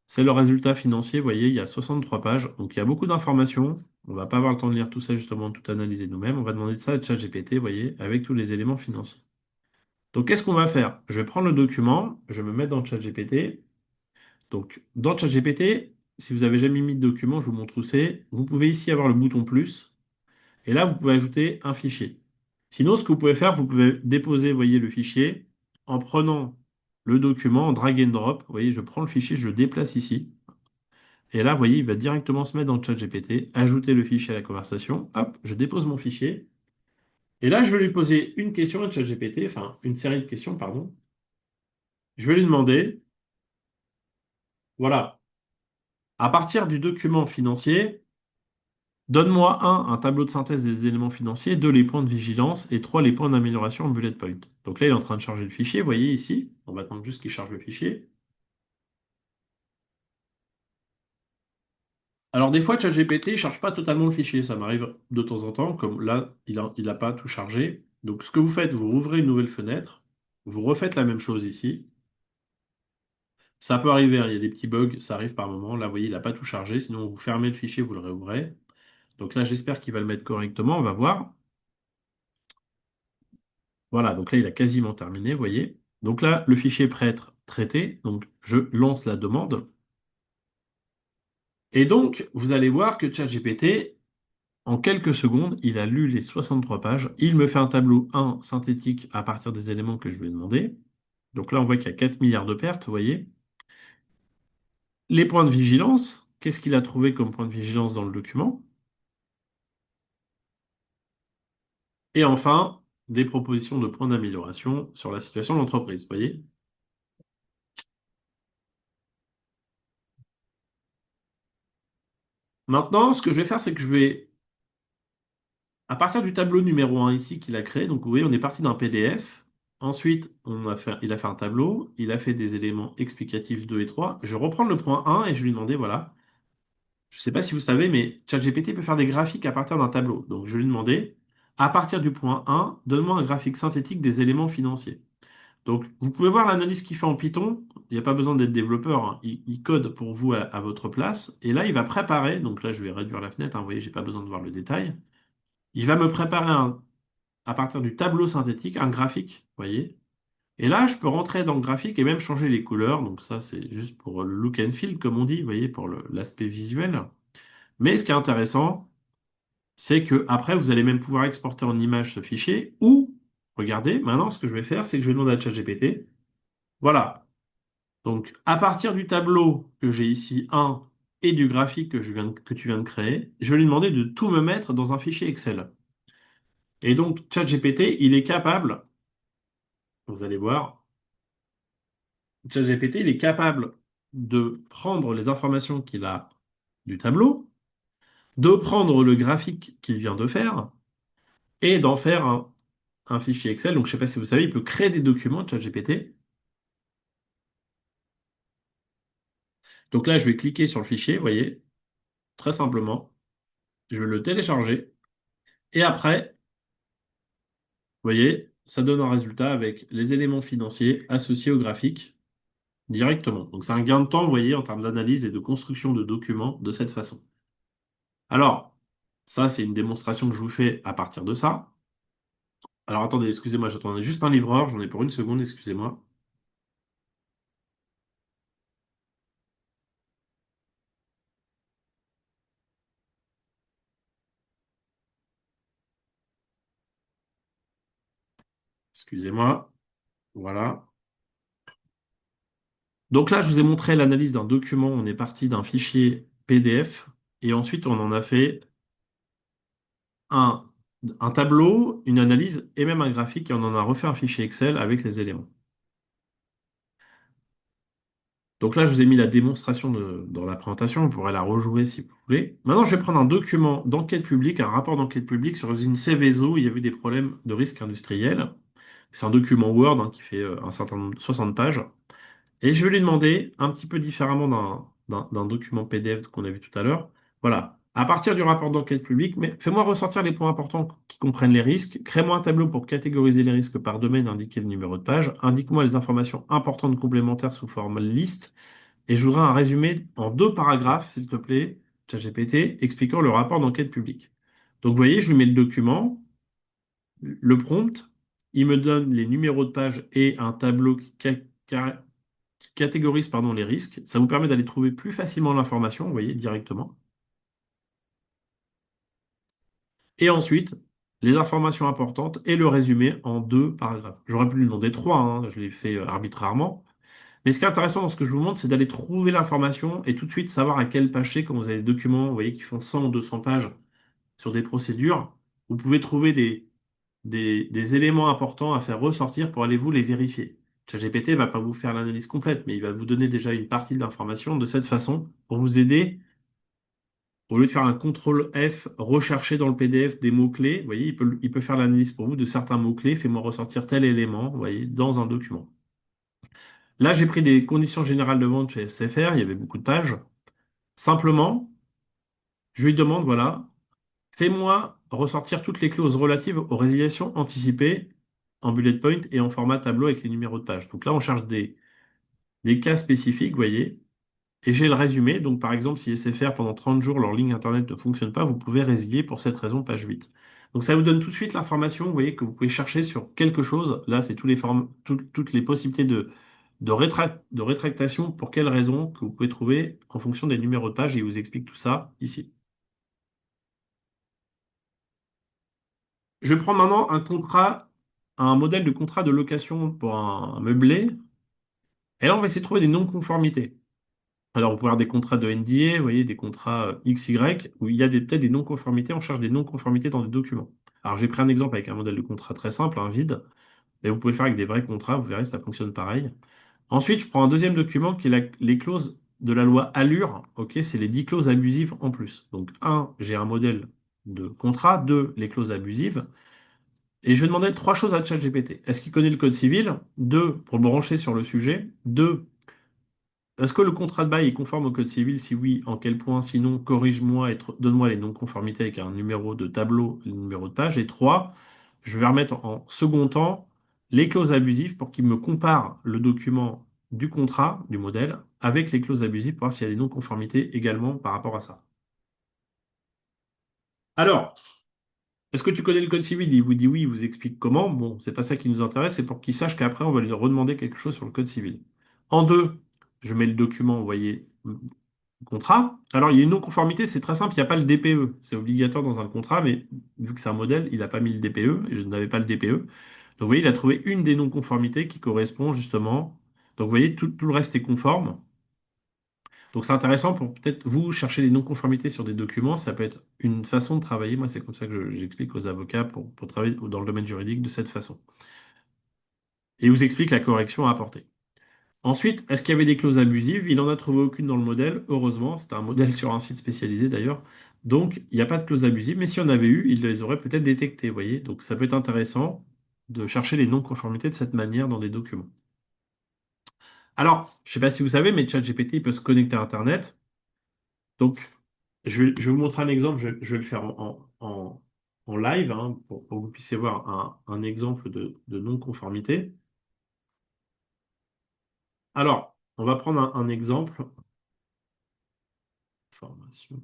C'est le résultat financier, vous voyez, il y a 63 pages, donc il y a beaucoup d'informations. On va pas avoir le temps de lire tout ça, justement, de tout analyser nous-mêmes. On va demander de ça à ChatGPT, vous voyez, avec tous les éléments financiers. Donc qu'est-ce qu'on va faire? Je vais prendre le document, je vais me mettre dans ChatGPT. Donc dans ChatGPT, si vous avez jamais mis de document, je vous montre où c'est. Vous pouvez ici avoir le bouton plus, et là, vous pouvez ajouter un fichier. Sinon, ce que vous pouvez faire, vous pouvez déposer, vous voyez, le fichier en prenant le document, en drag and drop. Vous voyez, je prends le fichier, je le déplace ici. Et là, vous voyez, il va directement se mettre dans le chat GPT, ajouter le fichier à la conversation. Hop, je dépose mon fichier. Et là, je vais lui poser une question à ChatGPT, enfin, une série de questions, pardon. Je vais lui demander, voilà, à partir du document financier, donne-moi un tableau de synthèse des éléments financiers, deux, les points de vigilance, et trois, les points d'amélioration en bullet point. Donc là, il est en train de charger le fichier, vous voyez ici. On va attendre juste qu'il charge le fichier. Alors des fois, ChatGPT ne charge pas totalement le fichier, ça m'arrive de temps en temps, comme là, il a pas tout chargé. Donc ce que vous faites, vous ouvrez une nouvelle fenêtre, vous refaites la même chose ici, Ça peut arriver, hein, il y a des petits bugs, ça arrive par moment. Là, vous voyez, il n'a pas tout chargé, sinon vous fermez le fichier, vous le réouvrez. Donc là, j'espère qu'il va le mettre correctement, on va voir. Voilà, donc là, il a quasiment terminé, vous voyez. Donc là, le fichier est prêt à être traité, donc je lance la demande. Et donc, vous allez voir que ChatGPT, en quelques secondes, il a lu les 63 pages. Il me fait un tableau 1 synthétique à partir des éléments que je lui ai demandé. Donc là, on voit qu'il y a 4 milliards de pertes, vous voyez. Les points de vigilance, qu'est-ce qu'il a trouvé comme point de vigilance dans le document? Et enfin, des propositions de points d'amélioration sur la situation de l'entreprise, vous voyez. Maintenant, ce que je vais faire, c'est que je vais, à partir du tableau numéro 1 ici qu'il a créé, donc vous voyez, on est parti d'un PDF. Ensuite, il a fait un tableau, il a fait des éléments explicatifs 2 et 3. Je reprends le point 1 et je lui demandais, voilà, je ne sais pas si vous savez, mais ChatGPT peut faire des graphiques à partir d'un tableau. Donc je lui demandais, à partir du point 1, donne-moi un graphique synthétique des éléments financiers. Donc vous pouvez voir l'analyse qu'il fait en Python. Il n'y a pas besoin d'être développeur, hein. Il code pour vous à votre place. Et là, il va préparer, donc là je vais réduire la fenêtre, hein, vous voyez, j'ai pas besoin de voir le détail. Il va me préparer à partir du tableau synthétique un graphique, vous voyez. Et là, je peux rentrer dans le graphique et même changer les couleurs. Donc ça, c'est juste pour le look and feel, comme on dit, vous voyez, pour l'aspect visuel. Mais ce qui est intéressant, c'est que après, vous allez même pouvoir exporter en image ce fichier. Ou, regardez, maintenant, ce que je vais faire, c'est que je vais demander à ChatGPT. Voilà. Donc, à partir du tableau que j'ai ici, un, et du graphique que tu viens de créer, je vais lui demander de tout me mettre dans un fichier Excel. Et donc, ChatGPT, il est capable, vous allez voir, ChatGPT, il est capable de prendre les informations qu'il a du tableau, de prendre le graphique qu'il vient de faire et d'en faire un fichier Excel. Donc, je ne sais pas si vous savez, il peut créer des documents, ChatGPT. Donc là, je vais cliquer sur le fichier, vous voyez, très simplement. Je vais le télécharger. Et après, vous voyez, ça donne un résultat avec les éléments financiers associés au graphique directement. Donc, c'est un gain de temps, vous voyez, en termes d'analyse et de construction de documents de cette façon. Alors, ça, c'est une démonstration que je vous fais à partir de ça. Alors, attendez, excusez-moi, j'attendais juste un livreur, j'en ai pour une seconde, excusez-moi. Excusez-moi. Voilà. Donc là, je vous ai montré l'analyse d'un document. On est parti d'un fichier PDF et ensuite on en a fait un, un tableau, une analyse et même un graphique et on en a refait un fichier Excel avec les éléments. Donc là, je vous ai mis la démonstration dans la présentation. Vous pourrez la rejouer si vous voulez. Maintenant, je vais prendre un document d'enquête publique, un rapport d'enquête publique sur l'usine Céveso. Il y avait des problèmes de risque industriel. C'est un document Word, hein, qui fait un certain nombre, 60 pages. Et je vais lui demander, un petit peu différemment d'un document PDF qu'on a vu tout à l'heure, voilà, à partir du rapport d'enquête publique, mais fais-moi ressortir les points importants qui comprennent les risques, crée-moi un tableau pour catégoriser les risques par domaine, indiquer le numéro de page, indique-moi les informations importantes complémentaires sous forme liste, et je voudrais un résumé en 2 paragraphes, s'il te plaît, ChatGPT, expliquant le rapport d'enquête publique. Donc vous voyez, je lui mets le document, le prompt, il me donne les numéros de page et un tableau qui catégorise pardon, les risques. Ça vous permet d'aller trouver plus facilement l'information, vous voyez, directement. Et ensuite, les informations importantes et le résumé en 2 paragraphes. J'aurais pu lui demander 3, hein, je l'ai fait arbitrairement. Mais ce qui est intéressant dans ce que je vous montre, c'est d'aller trouver l'information et tout de suite savoir à quelle page c'est quand vous avez des documents, vous voyez, qui font 100 ou 200 pages sur des procédures. Vous pouvez trouver des éléments importants à faire ressortir pour aller vous les vérifier. ChatGPT ne va pas vous faire l'analyse complète, mais il va vous donner déjà une partie de l'information de cette façon pour vous aider. Au lieu de faire un contrôle F, rechercher dans le PDF des mots-clés, vous voyez, il peut faire l'analyse pour vous de certains mots-clés, fais-moi ressortir tel élément, vous voyez, dans un document. Là, j'ai pris des conditions générales de vente chez SFR, il y avait beaucoup de pages. Simplement, je lui demande, voilà, fais-moi ressortir toutes les clauses relatives aux résiliations anticipées en bullet point et en format tableau avec les numéros de page. Donc là, on cherche des cas spécifiques, vous voyez, et j'ai le résumé. Donc, par exemple, si SFR, pendant 30 jours, leur ligne Internet ne fonctionne pas, vous pouvez résilier pour cette raison, page 8. Donc, ça vous donne tout de suite l'information, vous voyez, que vous pouvez chercher sur quelque chose. Là, c'est toutes les possibilités de rétractation, pour quelles raisons, que vous pouvez trouver en fonction des numéros de page, et il vous explique tout ça ici. Je vais prendre maintenant un modèle de contrat de location pour un meublé. Et là, on va essayer de trouver des non-conformités. Alors, vous pouvez avoir des contrats de NDA, vous voyez, des contrats XY, où il y a peut-être des non-conformités, on cherche des non-conformités dans des documents. Alors, j'ai pris un exemple avec un modèle de contrat très simple, un vide, mais vous pouvez le faire avec des vrais contrats, vous verrez, ça fonctionne pareil. Ensuite, je prends un deuxième document qui est les clauses de la loi Allure, ok, c'est les 10 clauses abusives en plus. Donc, un, j'ai un modèle de contrat, deux, les clauses abusives, et je vais demander trois choses à ChatGPT. Est-ce qu'il connaît le code civil? Deux, pour le brancher sur le sujet. Deux, est-ce que le contrat de bail est conforme au code civil? Si oui, en quel point? Sinon, corrige-moi et donne-moi les non-conformités avec un numéro de tableau, le numéro de page. Et trois, je vais remettre en second temps les clauses abusives pour qu'il me compare le document du contrat, du modèle, avec les clauses abusives pour voir s'il y a des non-conformités également par rapport à ça. Alors, est-ce que tu connais le code civil? Il vous dit oui, il vous explique comment. Bon, c'est pas ça qui nous intéresse, c'est pour qu'il sache qu'après, on va lui redemander quelque chose sur le code civil. En deux, je mets le document, vous voyez, contrat. Alors, il y a une non-conformité, c'est très simple, il n'y a pas le DPE. C'est obligatoire dans un contrat, mais vu que c'est un modèle, il n'a pas mis le DPE, et je n'avais pas le DPE. Donc, vous voyez, il a trouvé une des non-conformités qui correspond justement. Donc, vous voyez, tout le reste est conforme. Donc, c'est intéressant pour peut-être vous chercher des non-conformités sur des documents. Ça peut être une façon de travailler. Moi, c'est comme ça que j'explique aux avocats pour travailler dans le domaine juridique de cette façon. Et il vous explique la correction à apporter. Ensuite, est-ce qu'il y avait des clauses abusives? Il n'en a trouvé aucune dans le modèle, heureusement. C'était un modèle sur un site spécialisé d'ailleurs. Donc, il n'y a pas de clause abusive, mais si on avait eu, il les aurait peut-être détectées, vous voyez. Donc, ça peut être intéressant de chercher les non-conformités de cette manière dans des documents. Alors, je ne sais pas si vous savez, mais ChatGPT il peut se connecter à Internet. Donc, je vais vous montrer un exemple. Je vais le faire en live hein, pour que vous puissiez voir un exemple de non-conformité. Alors, on va prendre un exemple. Formation.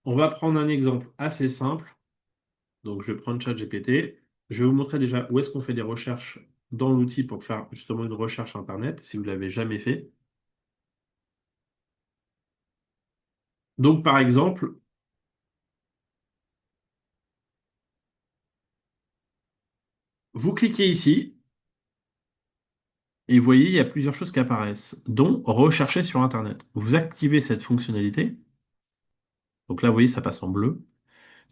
On va prendre un exemple assez simple. Donc, je vais prendre ChatGPT. Je vais vous montrer déjà où est-ce qu'on fait des recherches dans l'outil pour faire justement une recherche Internet, si vous ne l'avez jamais fait. Donc, par exemple, vous cliquez ici et vous voyez, il y a plusieurs choses qui apparaissent, dont rechercher sur Internet. Vous activez cette fonctionnalité. Donc là, vous voyez, ça passe en bleu.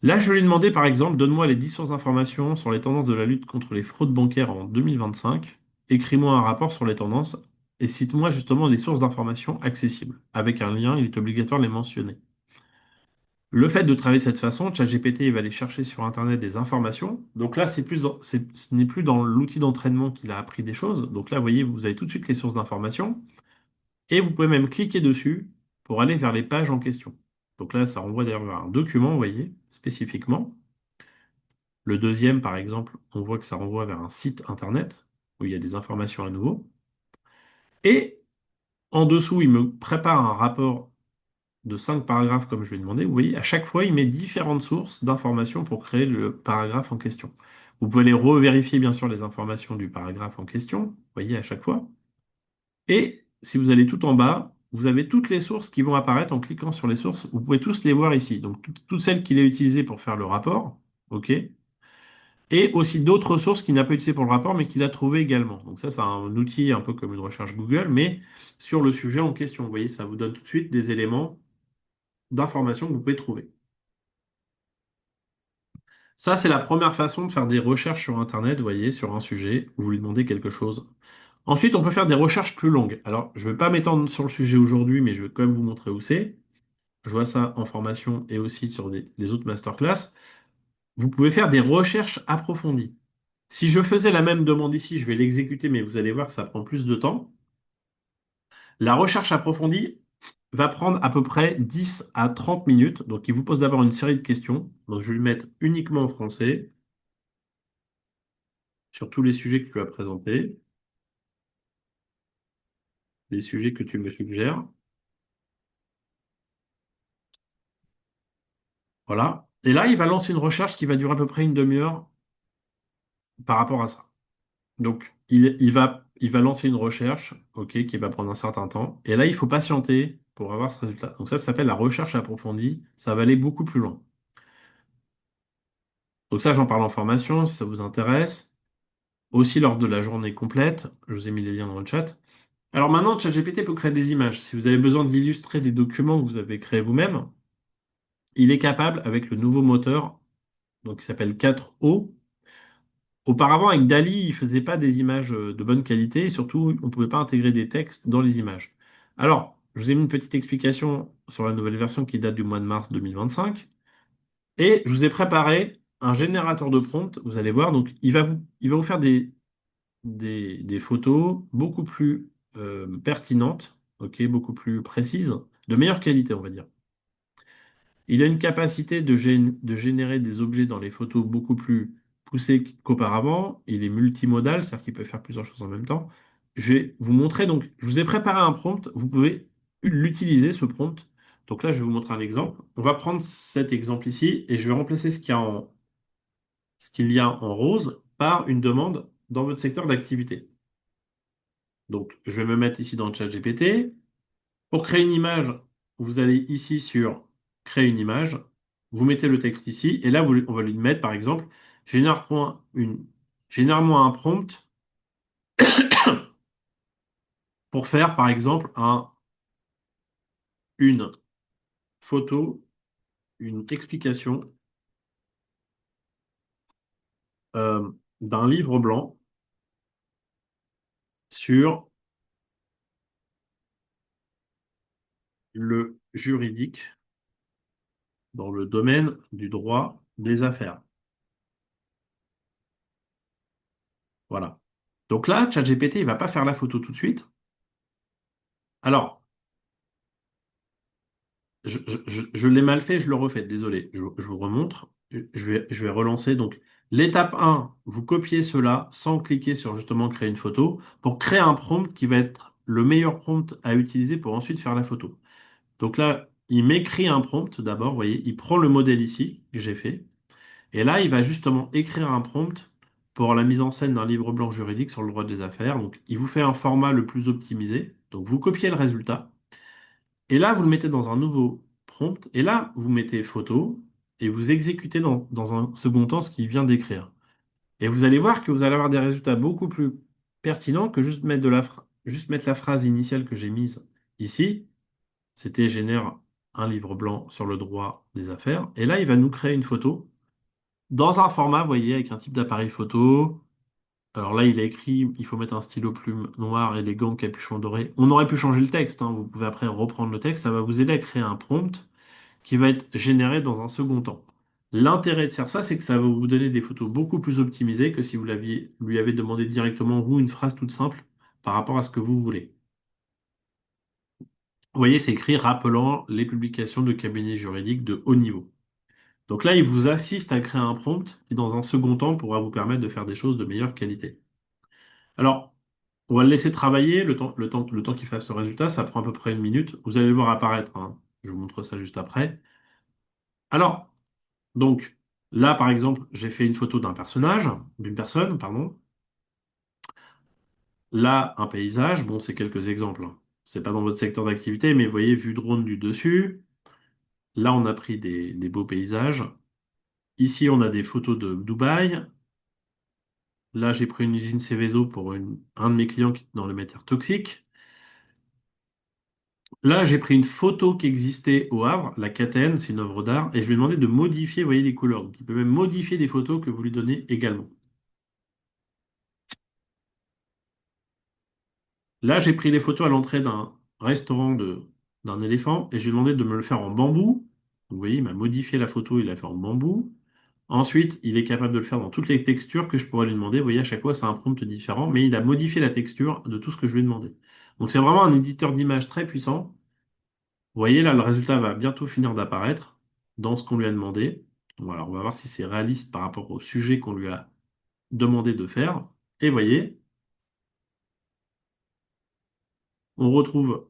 Là, je vais lui demander, par exemple, donne-moi les 10 sources d'informations sur les tendances de la lutte contre les fraudes bancaires en 2025. Écris-moi un rapport sur les tendances et cite-moi justement des sources d'informations accessibles. Avec un lien, il est obligatoire de les mentionner. Le fait de travailler de cette façon, ChatGPT il va aller chercher sur Internet des informations. Donc là, ce n'est plus dans l'outil d'entraînement qu'il a appris des choses. Donc là, vous voyez, vous avez tout de suite les sources d'informations. Et vous pouvez même cliquer dessus pour aller vers les pages en question. Donc là, ça renvoie d'ailleurs vers un document, vous voyez, spécifiquement. Le deuxième, par exemple, on voit que ça renvoie vers un site internet où il y a des informations à nouveau. Et en dessous, il me prépare un rapport de 5 paragraphes comme je lui ai demandé. Vous voyez, à chaque fois, il met différentes sources d'informations pour créer le paragraphe en question. Vous pouvez aller revérifier, bien sûr, les informations du paragraphe en question, vous voyez, à chaque fois. Et si vous allez tout en bas, vous avez toutes les sources qui vont apparaître en cliquant sur les sources. Vous pouvez tous les voir ici. Donc, toutes celles qu'il a utilisées pour faire le rapport. OK? Et aussi d'autres sources qu'il n'a pas utilisées pour le rapport, mais qu'il a trouvées également. Donc ça, c'est un outil un peu comme une recherche Google, mais sur le sujet en question. Vous voyez, ça vous donne tout de suite des éléments d'information que vous pouvez trouver. Ça, c'est la première façon de faire des recherches sur Internet, vous voyez, sur un sujet, où vous lui demandez quelque chose. Ensuite, on peut faire des recherches plus longues. Alors, je ne vais pas m'étendre sur le sujet aujourd'hui, mais je vais quand même vous montrer où c'est. Je vois ça en formation et aussi sur les autres masterclass. Vous pouvez faire des recherches approfondies. Si je faisais la même demande ici, je vais l'exécuter, mais vous allez voir que ça prend plus de temps. La recherche approfondie va prendre à peu près 10 à 30 minutes. Donc, il vous pose d'abord une série de questions. Donc, je vais le mettre uniquement en français. sur tous les sujets que tu as présentés, les sujets que tu me suggères. Voilà. Et là, il va lancer une recherche qui va durer à peu près une demi-heure par rapport à ça. Donc, il va lancer une recherche, OK, qui va prendre un certain temps. Et là, il faut patienter pour avoir ce résultat. Donc ça s'appelle la recherche approfondie. Ça va aller beaucoup plus loin. Donc ça, j'en parle en formation, si ça vous intéresse. Aussi lors de la journée complète. Je vous ai mis les liens dans le chat. Alors maintenant, ChatGPT peut créer des images. Si vous avez besoin d'illustrer des documents que vous avez créés vous-même, il est capable avec le nouveau moteur, donc qui s'appelle 4O. Auparavant, avec Dali, il faisait pas des images de bonne qualité et surtout, on ne pouvait pas intégrer des textes dans les images. Alors, je vous ai mis une petite explication sur la nouvelle version qui date du mois de mars 2025 et je vous ai préparé un générateur de prompt. Vous allez voir, donc il va vous faire des photos beaucoup plus pertinentes, ok, beaucoup plus précises, de meilleure qualité, on va dire. Il a une capacité de générer des objets dans les photos beaucoup plus poussée qu'auparavant. Il est multimodal, c'est-à-dire qu'il peut faire plusieurs choses en même temps. Je vais vous montrer, donc, je vous ai préparé un prompt. Vous pouvez l'utiliser, ce prompt. Donc là, je vais vous montrer un exemple. On va prendre cet exemple ici et je vais remplacer ce qu'il y a en rose par une demande dans votre secteur d'activité. Donc, je vais me mettre ici dans le chat GPT. Pour créer une image, vous allez ici sur créer une image, vous mettez le texte ici, et là, on va lui mettre, par exemple, génère-moi un prompt pour faire, par exemple, une photo, une explication d'un livre blanc sur le juridique dans le domaine du droit des affaires. Voilà. Donc là, ChatGPT, il va pas faire la photo tout de suite. Alors, je l'ai mal fait, je le refais, désolé. Je vous remontre. Je vais relancer. Donc, l'étape 1, vous copiez cela sans cliquer sur justement créer une photo pour créer un prompt qui va être le meilleur prompt à utiliser pour ensuite faire la photo. Donc là, il m'écrit un prompt d'abord, vous voyez, il prend le modèle ici que j'ai fait. Et là, il va justement écrire un prompt pour la mise en scène d'un livre blanc juridique sur le droit des affaires. Donc, il vous fait un format le plus optimisé. Donc, vous copiez le résultat. Et là, vous le mettez dans un nouveau prompt. Et là, vous mettez photo et vous exécutez dans un second temps ce qu'il vient d'écrire. Et vous allez voir que vous allez avoir des résultats beaucoup plus pertinents que juste mettre la phrase initiale que j'ai mise ici. C'était génère un livre blanc sur le droit des affaires. Et là, il va nous créer une photo dans un format, vous voyez, avec un type d'appareil photo. Alors là, il a écrit, il faut mettre un stylo plume noir, élégant, capuchon doré. On aurait pu changer le texte, hein. Vous pouvez après reprendre le texte. Ça va vous aider à créer un prompt qui va être généré dans un second temps. L'intérêt de faire ça, c'est que ça va vous donner des photos beaucoup plus optimisées que si lui avez demandé directement, vous, une phrase toute simple par rapport à ce que vous voulez. Vous voyez, c'est écrit rappelant les publications de cabinets juridiques de haut niveau. Donc là, il vous assiste à créer un prompt qui, dans un second temps, pourra vous permettre de faire des choses de meilleure qualité. Alors, on va le laisser travailler le temps qu'il fasse le résultat. Ça prend à peu près une minute. Vous allez le voir apparaître, hein. Je vous montre ça juste après. Alors, donc, là, par exemple, j'ai fait une photo d'une personne, pardon. Là, un paysage. Bon, c'est quelques exemples, hein. C'est pas dans votre secteur d'activité, mais vous voyez, vue drone du dessus. Là, on a pris des beaux paysages. Ici, on a des photos de Dubaï. Là, j'ai pris une usine Céveso pour un de mes clients qui est dans les matières toxiques. Là, j'ai pris une photo qui existait au Havre, la Catène, c'est une œuvre d'art, et je lui ai demandé de modifier, vous voyez, les couleurs. Donc, il peut même modifier des photos que vous lui donnez également. Là, j'ai pris les photos à l'entrée d'un restaurant d'un éléphant, et je lui ai demandé de me le faire en bambou. Vous voyez, il m'a modifié la photo, il l'a fait en bambou. Ensuite, il est capable de le faire dans toutes les textures que je pourrais lui demander. Vous voyez, à chaque fois, c'est un prompt différent, mais il a modifié la texture de tout ce que je lui ai demandé. Donc, c'est vraiment un éditeur d'image très puissant. Vous voyez, là, le résultat va bientôt finir d'apparaître dans ce qu'on lui a demandé. Voilà, on va voir si c'est réaliste par rapport au sujet qu'on lui a demandé de faire. Et voyez, on retrouve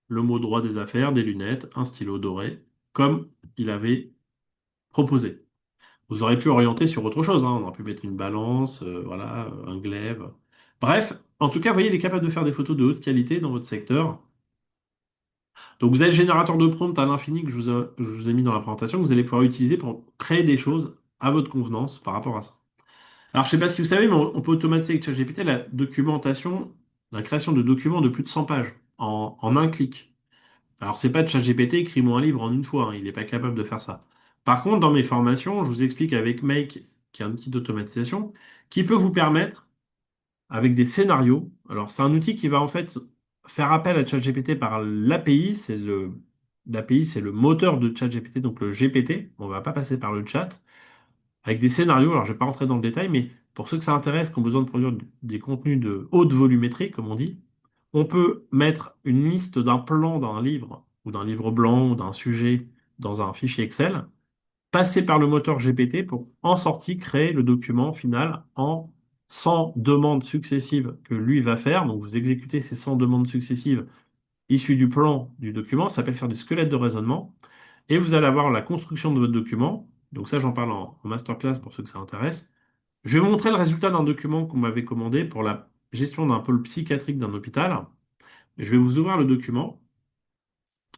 le mot droit des affaires, des lunettes, un stylo doré, comme il avait proposé. Vous aurez pu orienter sur autre chose, hein. On aurait pu mettre une balance, voilà, un glaive. Bref, en tout cas, vous voyez, il est capable de faire des photos de haute qualité dans votre secteur. Donc vous avez le générateur de prompt à l'infini que je vous ai mis dans la présentation, que vous allez pouvoir utiliser pour créer des choses à votre convenance par rapport à ça. Alors je ne sais pas si vous savez, mais on peut automatiser avec ChatGPT la documentation, la création de documents de plus de 100 pages en un clic. Alors c'est pas ChatGPT, écris-moi un livre en une fois, hein, il n'est pas capable de faire ça. Par contre, dans mes formations, je vous explique avec Make, qui est un outil d'automatisation, qui peut vous permettre avec des scénarios. Alors, c'est un outil qui va en fait faire appel à ChatGPT par l'API. L'API, c'est le moteur de ChatGPT, donc le GPT. On ne va pas passer par le chat. Avec des scénarios, alors je ne vais pas rentrer dans le détail, mais pour ceux que ça intéresse, qui ont besoin de produire des contenus de haute volumétrie, comme on dit, on peut mettre une liste d'un plan d'un livre, ou d'un livre blanc, ou d'un sujet dans un fichier Excel, passer par le moteur GPT pour, en sortie, créer le document final en 100 demandes successives que lui va faire. Donc, vous exécutez ces 100 demandes successives issues du plan du document. Ça s'appelle faire du squelette de raisonnement. Et vous allez avoir la construction de votre document. Donc, ça, j'en parle en masterclass pour ceux que ça intéresse. Je vais vous montrer le résultat d'un document qu'on m'avait commandé pour la gestion d'un pôle psychiatrique d'un hôpital. Je vais vous ouvrir le document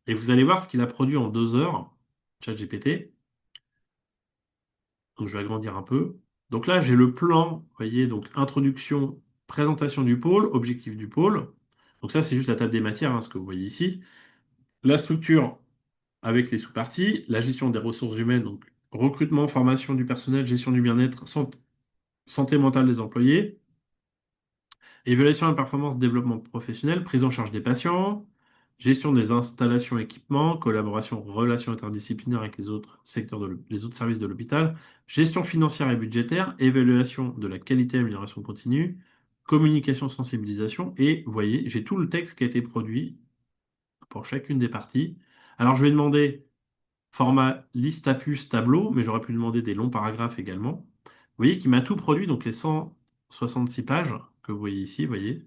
et vous allez voir ce qu'il a produit en 2 heures, ChatGPT. Donc, je vais agrandir un peu. Donc là, j'ai le plan, vous voyez, donc introduction, présentation du pôle, objectif du pôle. Donc ça, c'est juste la table des matières, hein, ce que vous voyez ici. La structure avec les sous-parties, la gestion des ressources humaines, donc recrutement, formation du personnel, gestion du bien-être, santé mentale des employés, évaluation et performance, développement professionnel, prise en charge des patients, gestion des installations et équipements, collaboration, relations interdisciplinaires avec les autres secteurs les autres services de l'hôpital, gestion financière et budgétaire, évaluation de la qualité et amélioration continue, communication, sensibilisation, et vous voyez, j'ai tout le texte qui a été produit pour chacune des parties. Alors je vais demander format liste à puce tableau, mais j'aurais pu demander des longs paragraphes également. Vous voyez qu'il m'a tout produit, donc les 166 pages que vous voyez ici, vous voyez,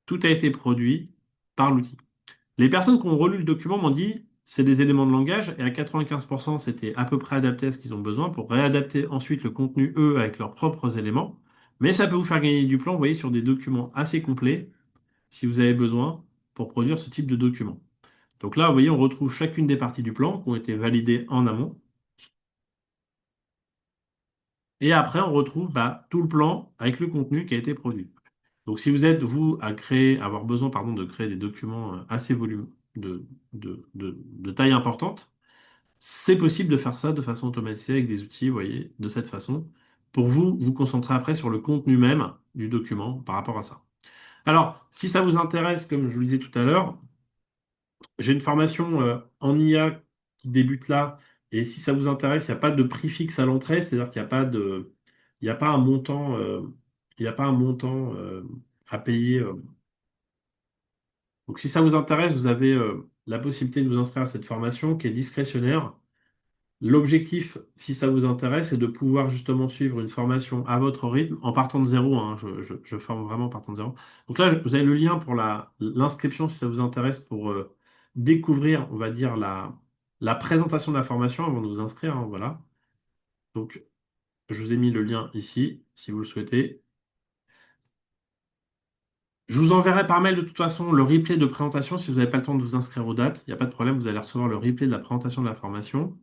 tout a été produit par l'outil. Les personnes qui ont relu le document m'ont dit c'est des éléments de langage et à 95% c'était à peu près adapté à ce qu'ils ont besoin pour réadapter ensuite le contenu eux avec leurs propres éléments. Mais ça peut vous faire gagner du plan, vous voyez, sur des documents assez complets si vous avez besoin pour produire ce type de document. Donc là, vous voyez, on retrouve chacune des parties du plan qui ont été validées en amont. Et après, on retrouve tout le plan avec le contenu qui a été produit. Donc, si vous êtes, vous, avoir besoin, pardon, de créer des documents assez de taille importante, c'est possible de faire ça de façon automatisée avec des outils, vous voyez, de cette façon, pour vous vous concentrer après sur le contenu même du document par rapport à ça. Alors, si ça vous intéresse, comme je vous le disais tout à l'heure, j'ai une formation en IA qui débute là, et si ça vous intéresse, il n'y a pas de prix fixe à l'entrée, c'est-à-dire qu'il n'y a pas de, il n'y a pas un montant, il n'y a pas un montant à payer. Donc si ça vous intéresse, vous avez la possibilité de vous inscrire à cette formation qui est discrétionnaire. L'objectif, si ça vous intéresse, c'est de pouvoir justement suivre une formation à votre rythme en partant de zéro, hein. Je forme vraiment en partant de zéro. Donc là, vous avez le lien pour l'inscription si ça vous intéresse pour découvrir, on va dire, la présentation de la formation avant de vous inscrire, hein, voilà. Donc, je vous ai mis le lien ici, si vous le souhaitez. Je vous enverrai par mail de toute façon le replay de présentation si vous n'avez pas le temps de vous inscrire aux dates. Il n'y a pas de problème, vous allez recevoir le replay de la présentation de la formation.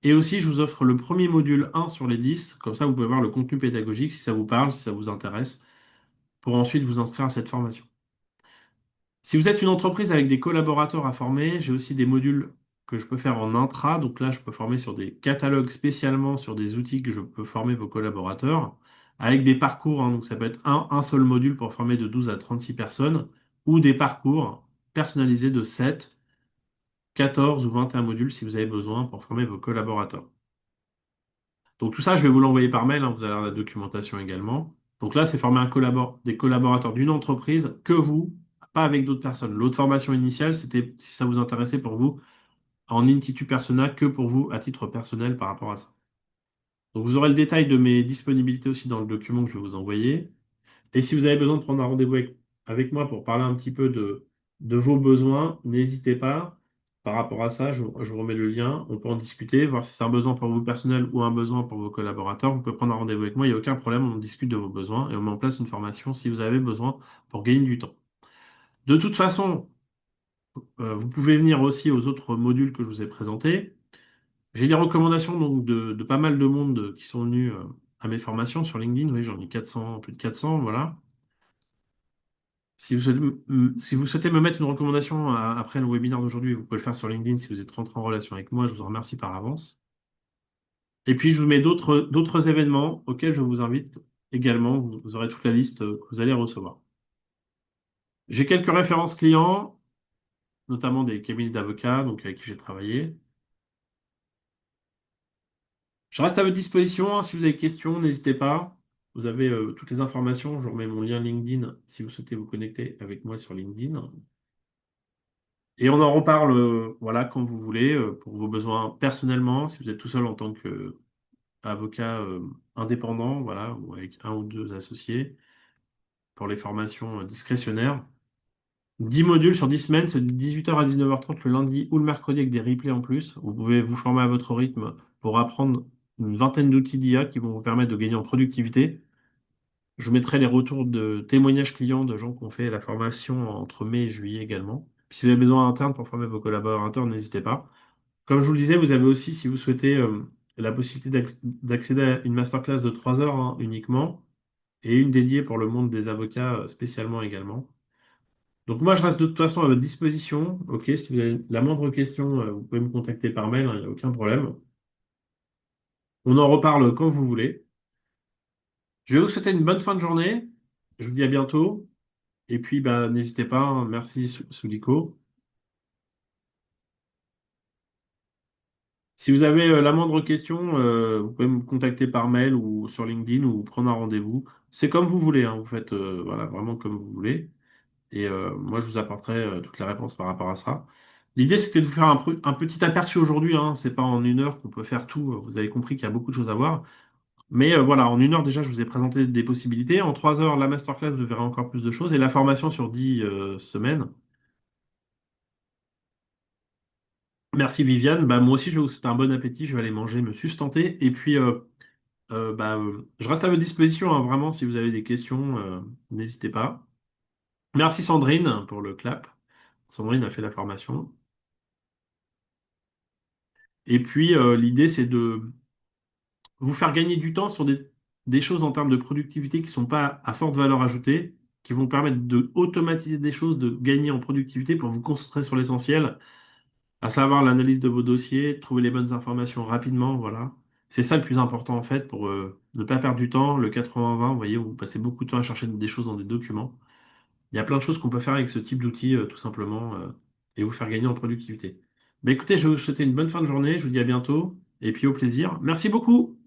Et aussi, je vous offre le premier module 1 sur les 10. Comme ça, vous pouvez voir le contenu pédagogique si ça vous parle, si ça vous intéresse, pour ensuite vous inscrire à cette formation. Si vous êtes une entreprise avec des collaborateurs à former, j'ai aussi des modules que je peux faire en intra. Donc là, je peux former sur des catalogues spécialement sur des outils que je peux former vos collaborateurs, avec des parcours, hein. Donc ça peut être un seul module pour former de 12 à 36 personnes, ou des parcours personnalisés de 7, 14 ou 21 modules si vous avez besoin pour former vos collaborateurs. Donc tout ça, je vais vous l'envoyer par mail, hein, vous allez avoir la documentation également. Donc là, c'est former des collaborateurs d'une entreprise que vous, pas avec d'autres personnes. L'autre formation initiale, c'était, si ça vous intéressait pour vous, en Intitu Persona, que pour vous, à titre personnel par rapport à ça. Donc vous aurez le détail de mes disponibilités aussi dans le document que je vais vous envoyer. Et si vous avez besoin de prendre un rendez-vous avec moi pour parler un petit peu de vos besoins, n'hésitez pas. Par rapport à ça, je vous remets le lien. On peut en discuter, voir si c'est un besoin pour vous personnel ou un besoin pour vos collaborateurs. Vous pouvez prendre un rendez-vous avec moi, il n'y a aucun problème. On discute de vos besoins et on met en place une formation si vous avez besoin pour gagner du temps. De toute façon, vous pouvez venir aussi aux autres modules que je vous ai présentés. J'ai des recommandations donc de pas mal de monde qui sont venus à mes formations sur LinkedIn. Oui, j'en ai 400, plus de 400, voilà. Si vous souhaitez me mettre une recommandation après le webinaire d'aujourd'hui, vous pouvez le faire sur LinkedIn si vous êtes rentré en relation avec moi. Je vous en remercie par avance. Et puis, je vous mets d'autres événements auxquels je vous invite également. Vous aurez toute la liste que vous allez recevoir. J'ai quelques références clients, notamment des cabinets d'avocats donc avec qui j'ai travaillé. Je reste à votre disposition, hein. Si vous avez des questions, n'hésitez pas. Vous avez toutes les informations. Je vous remets mon lien LinkedIn si vous souhaitez vous connecter avec moi sur LinkedIn. Et on en reparle, voilà, quand vous voulez, pour vos besoins personnellement, si vous êtes tout seul en tant qu'avocat indépendant, voilà, ou avec un ou deux associés, pour les formations discrétionnaires. 10 modules sur 10 semaines, c'est de 18h à 19h30 le lundi ou le mercredi avec des replays en plus. Vous pouvez vous former à votre rythme pour apprendre une vingtaine d'outils d'IA qui vont vous permettre de gagner en productivité. Je mettrai les retours de témoignages clients de gens qui ont fait la formation entre mai et juillet également. Puis si vous avez besoin interne pour former vos collaborateurs, n'hésitez pas. Comme je vous le disais, vous avez aussi, si vous souhaitez, la possibilité d'accéder à une masterclass de 3 heures hein, uniquement et une dédiée pour le monde des avocats spécialement également. Donc moi, je reste de toute façon à votre disposition. Ok, si vous avez la moindre question, vous pouvez me contacter par mail, hein, il n'y a aucun problème. On en reparle quand vous voulez. Je vais vous souhaiter une bonne fin de journée. Je vous dis à bientôt. Et puis, bah, n'hésitez pas, hein. Merci Souliko. Si vous avez la moindre question, vous pouvez me contacter par mail ou sur LinkedIn ou prendre un rendez-vous. C'est comme vous voulez, hein. Vous faites voilà, vraiment comme vous voulez. Et moi, je vous apporterai toutes les réponses par rapport à ça. L'idée, c'était de vous faire un petit aperçu aujourd'hui, hein. C'est pas en une heure qu'on peut faire tout. Vous avez compris qu'il y a beaucoup de choses à voir. Mais voilà, en une heure déjà, je vous ai présenté des possibilités. En 3 heures, la masterclass, vous verrez encore plus de choses. Et la formation sur 10 semaines. Merci Viviane. Bah, moi aussi, je vais vous souhaiter un bon appétit. Je vais aller manger, me sustenter. Et puis, je reste à votre disposition, hein, vraiment, si vous avez des questions, n'hésitez pas. Merci Sandrine pour le clap. Sandrine a fait la formation. Et puis, l'idée, c'est de vous faire gagner du temps sur des choses en termes de productivité qui ne sont pas à forte valeur ajoutée, qui vont permettre de automatiser des choses, de gagner en productivité pour vous concentrer sur l'essentiel, à savoir l'analyse de vos dossiers, trouver les bonnes informations rapidement, voilà. C'est ça le plus important en fait pour ne pas perdre du temps. Le 80-20, vous voyez, où vous passez beaucoup de temps à chercher des choses dans des documents. Il y a plein de choses qu'on peut faire avec ce type d'outils, tout simplement, et vous faire gagner en productivité. Bah, écoutez, je vais vous souhaiter une bonne fin de journée. Je vous dis à bientôt et puis au plaisir. Merci beaucoup.